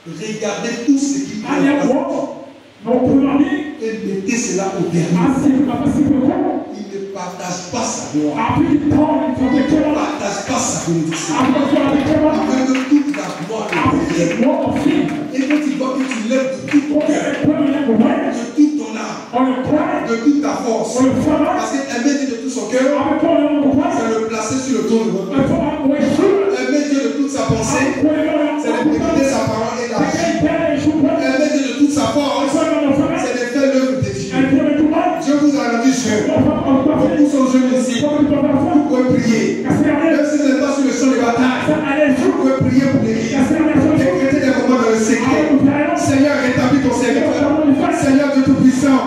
Regardez tout ce qui et mettez cela au dernier. Il ne partage pas sa gloire. Il ne partage pas sa bénédiction. Avec toute la gloire de Dieu. Et quand tu vois que tu lèves de tout ton cœur, de toute ton âme, de toute ta force, parce qu'aimer Dieu de tout son cœur, c'est le placer sur le trône de votre vie. Aimer Dieu de toute sa pensée, c'est de écouter sa parole et l'agir. Aimer Dieu de toute sa force, c'est de faire l'œuvre de Dieu. Dieu vous a rendu jeune. Beaucoup sont jeunes ici. Vous pouvez prier. Même si vous n'êtes pas sur le champ de bataille, vous pouvez prier pour l'église. Décréter des combats dans le secret. Seigneur, rétablis ton serviteur. Seigneur Dieu Tout-Puissant.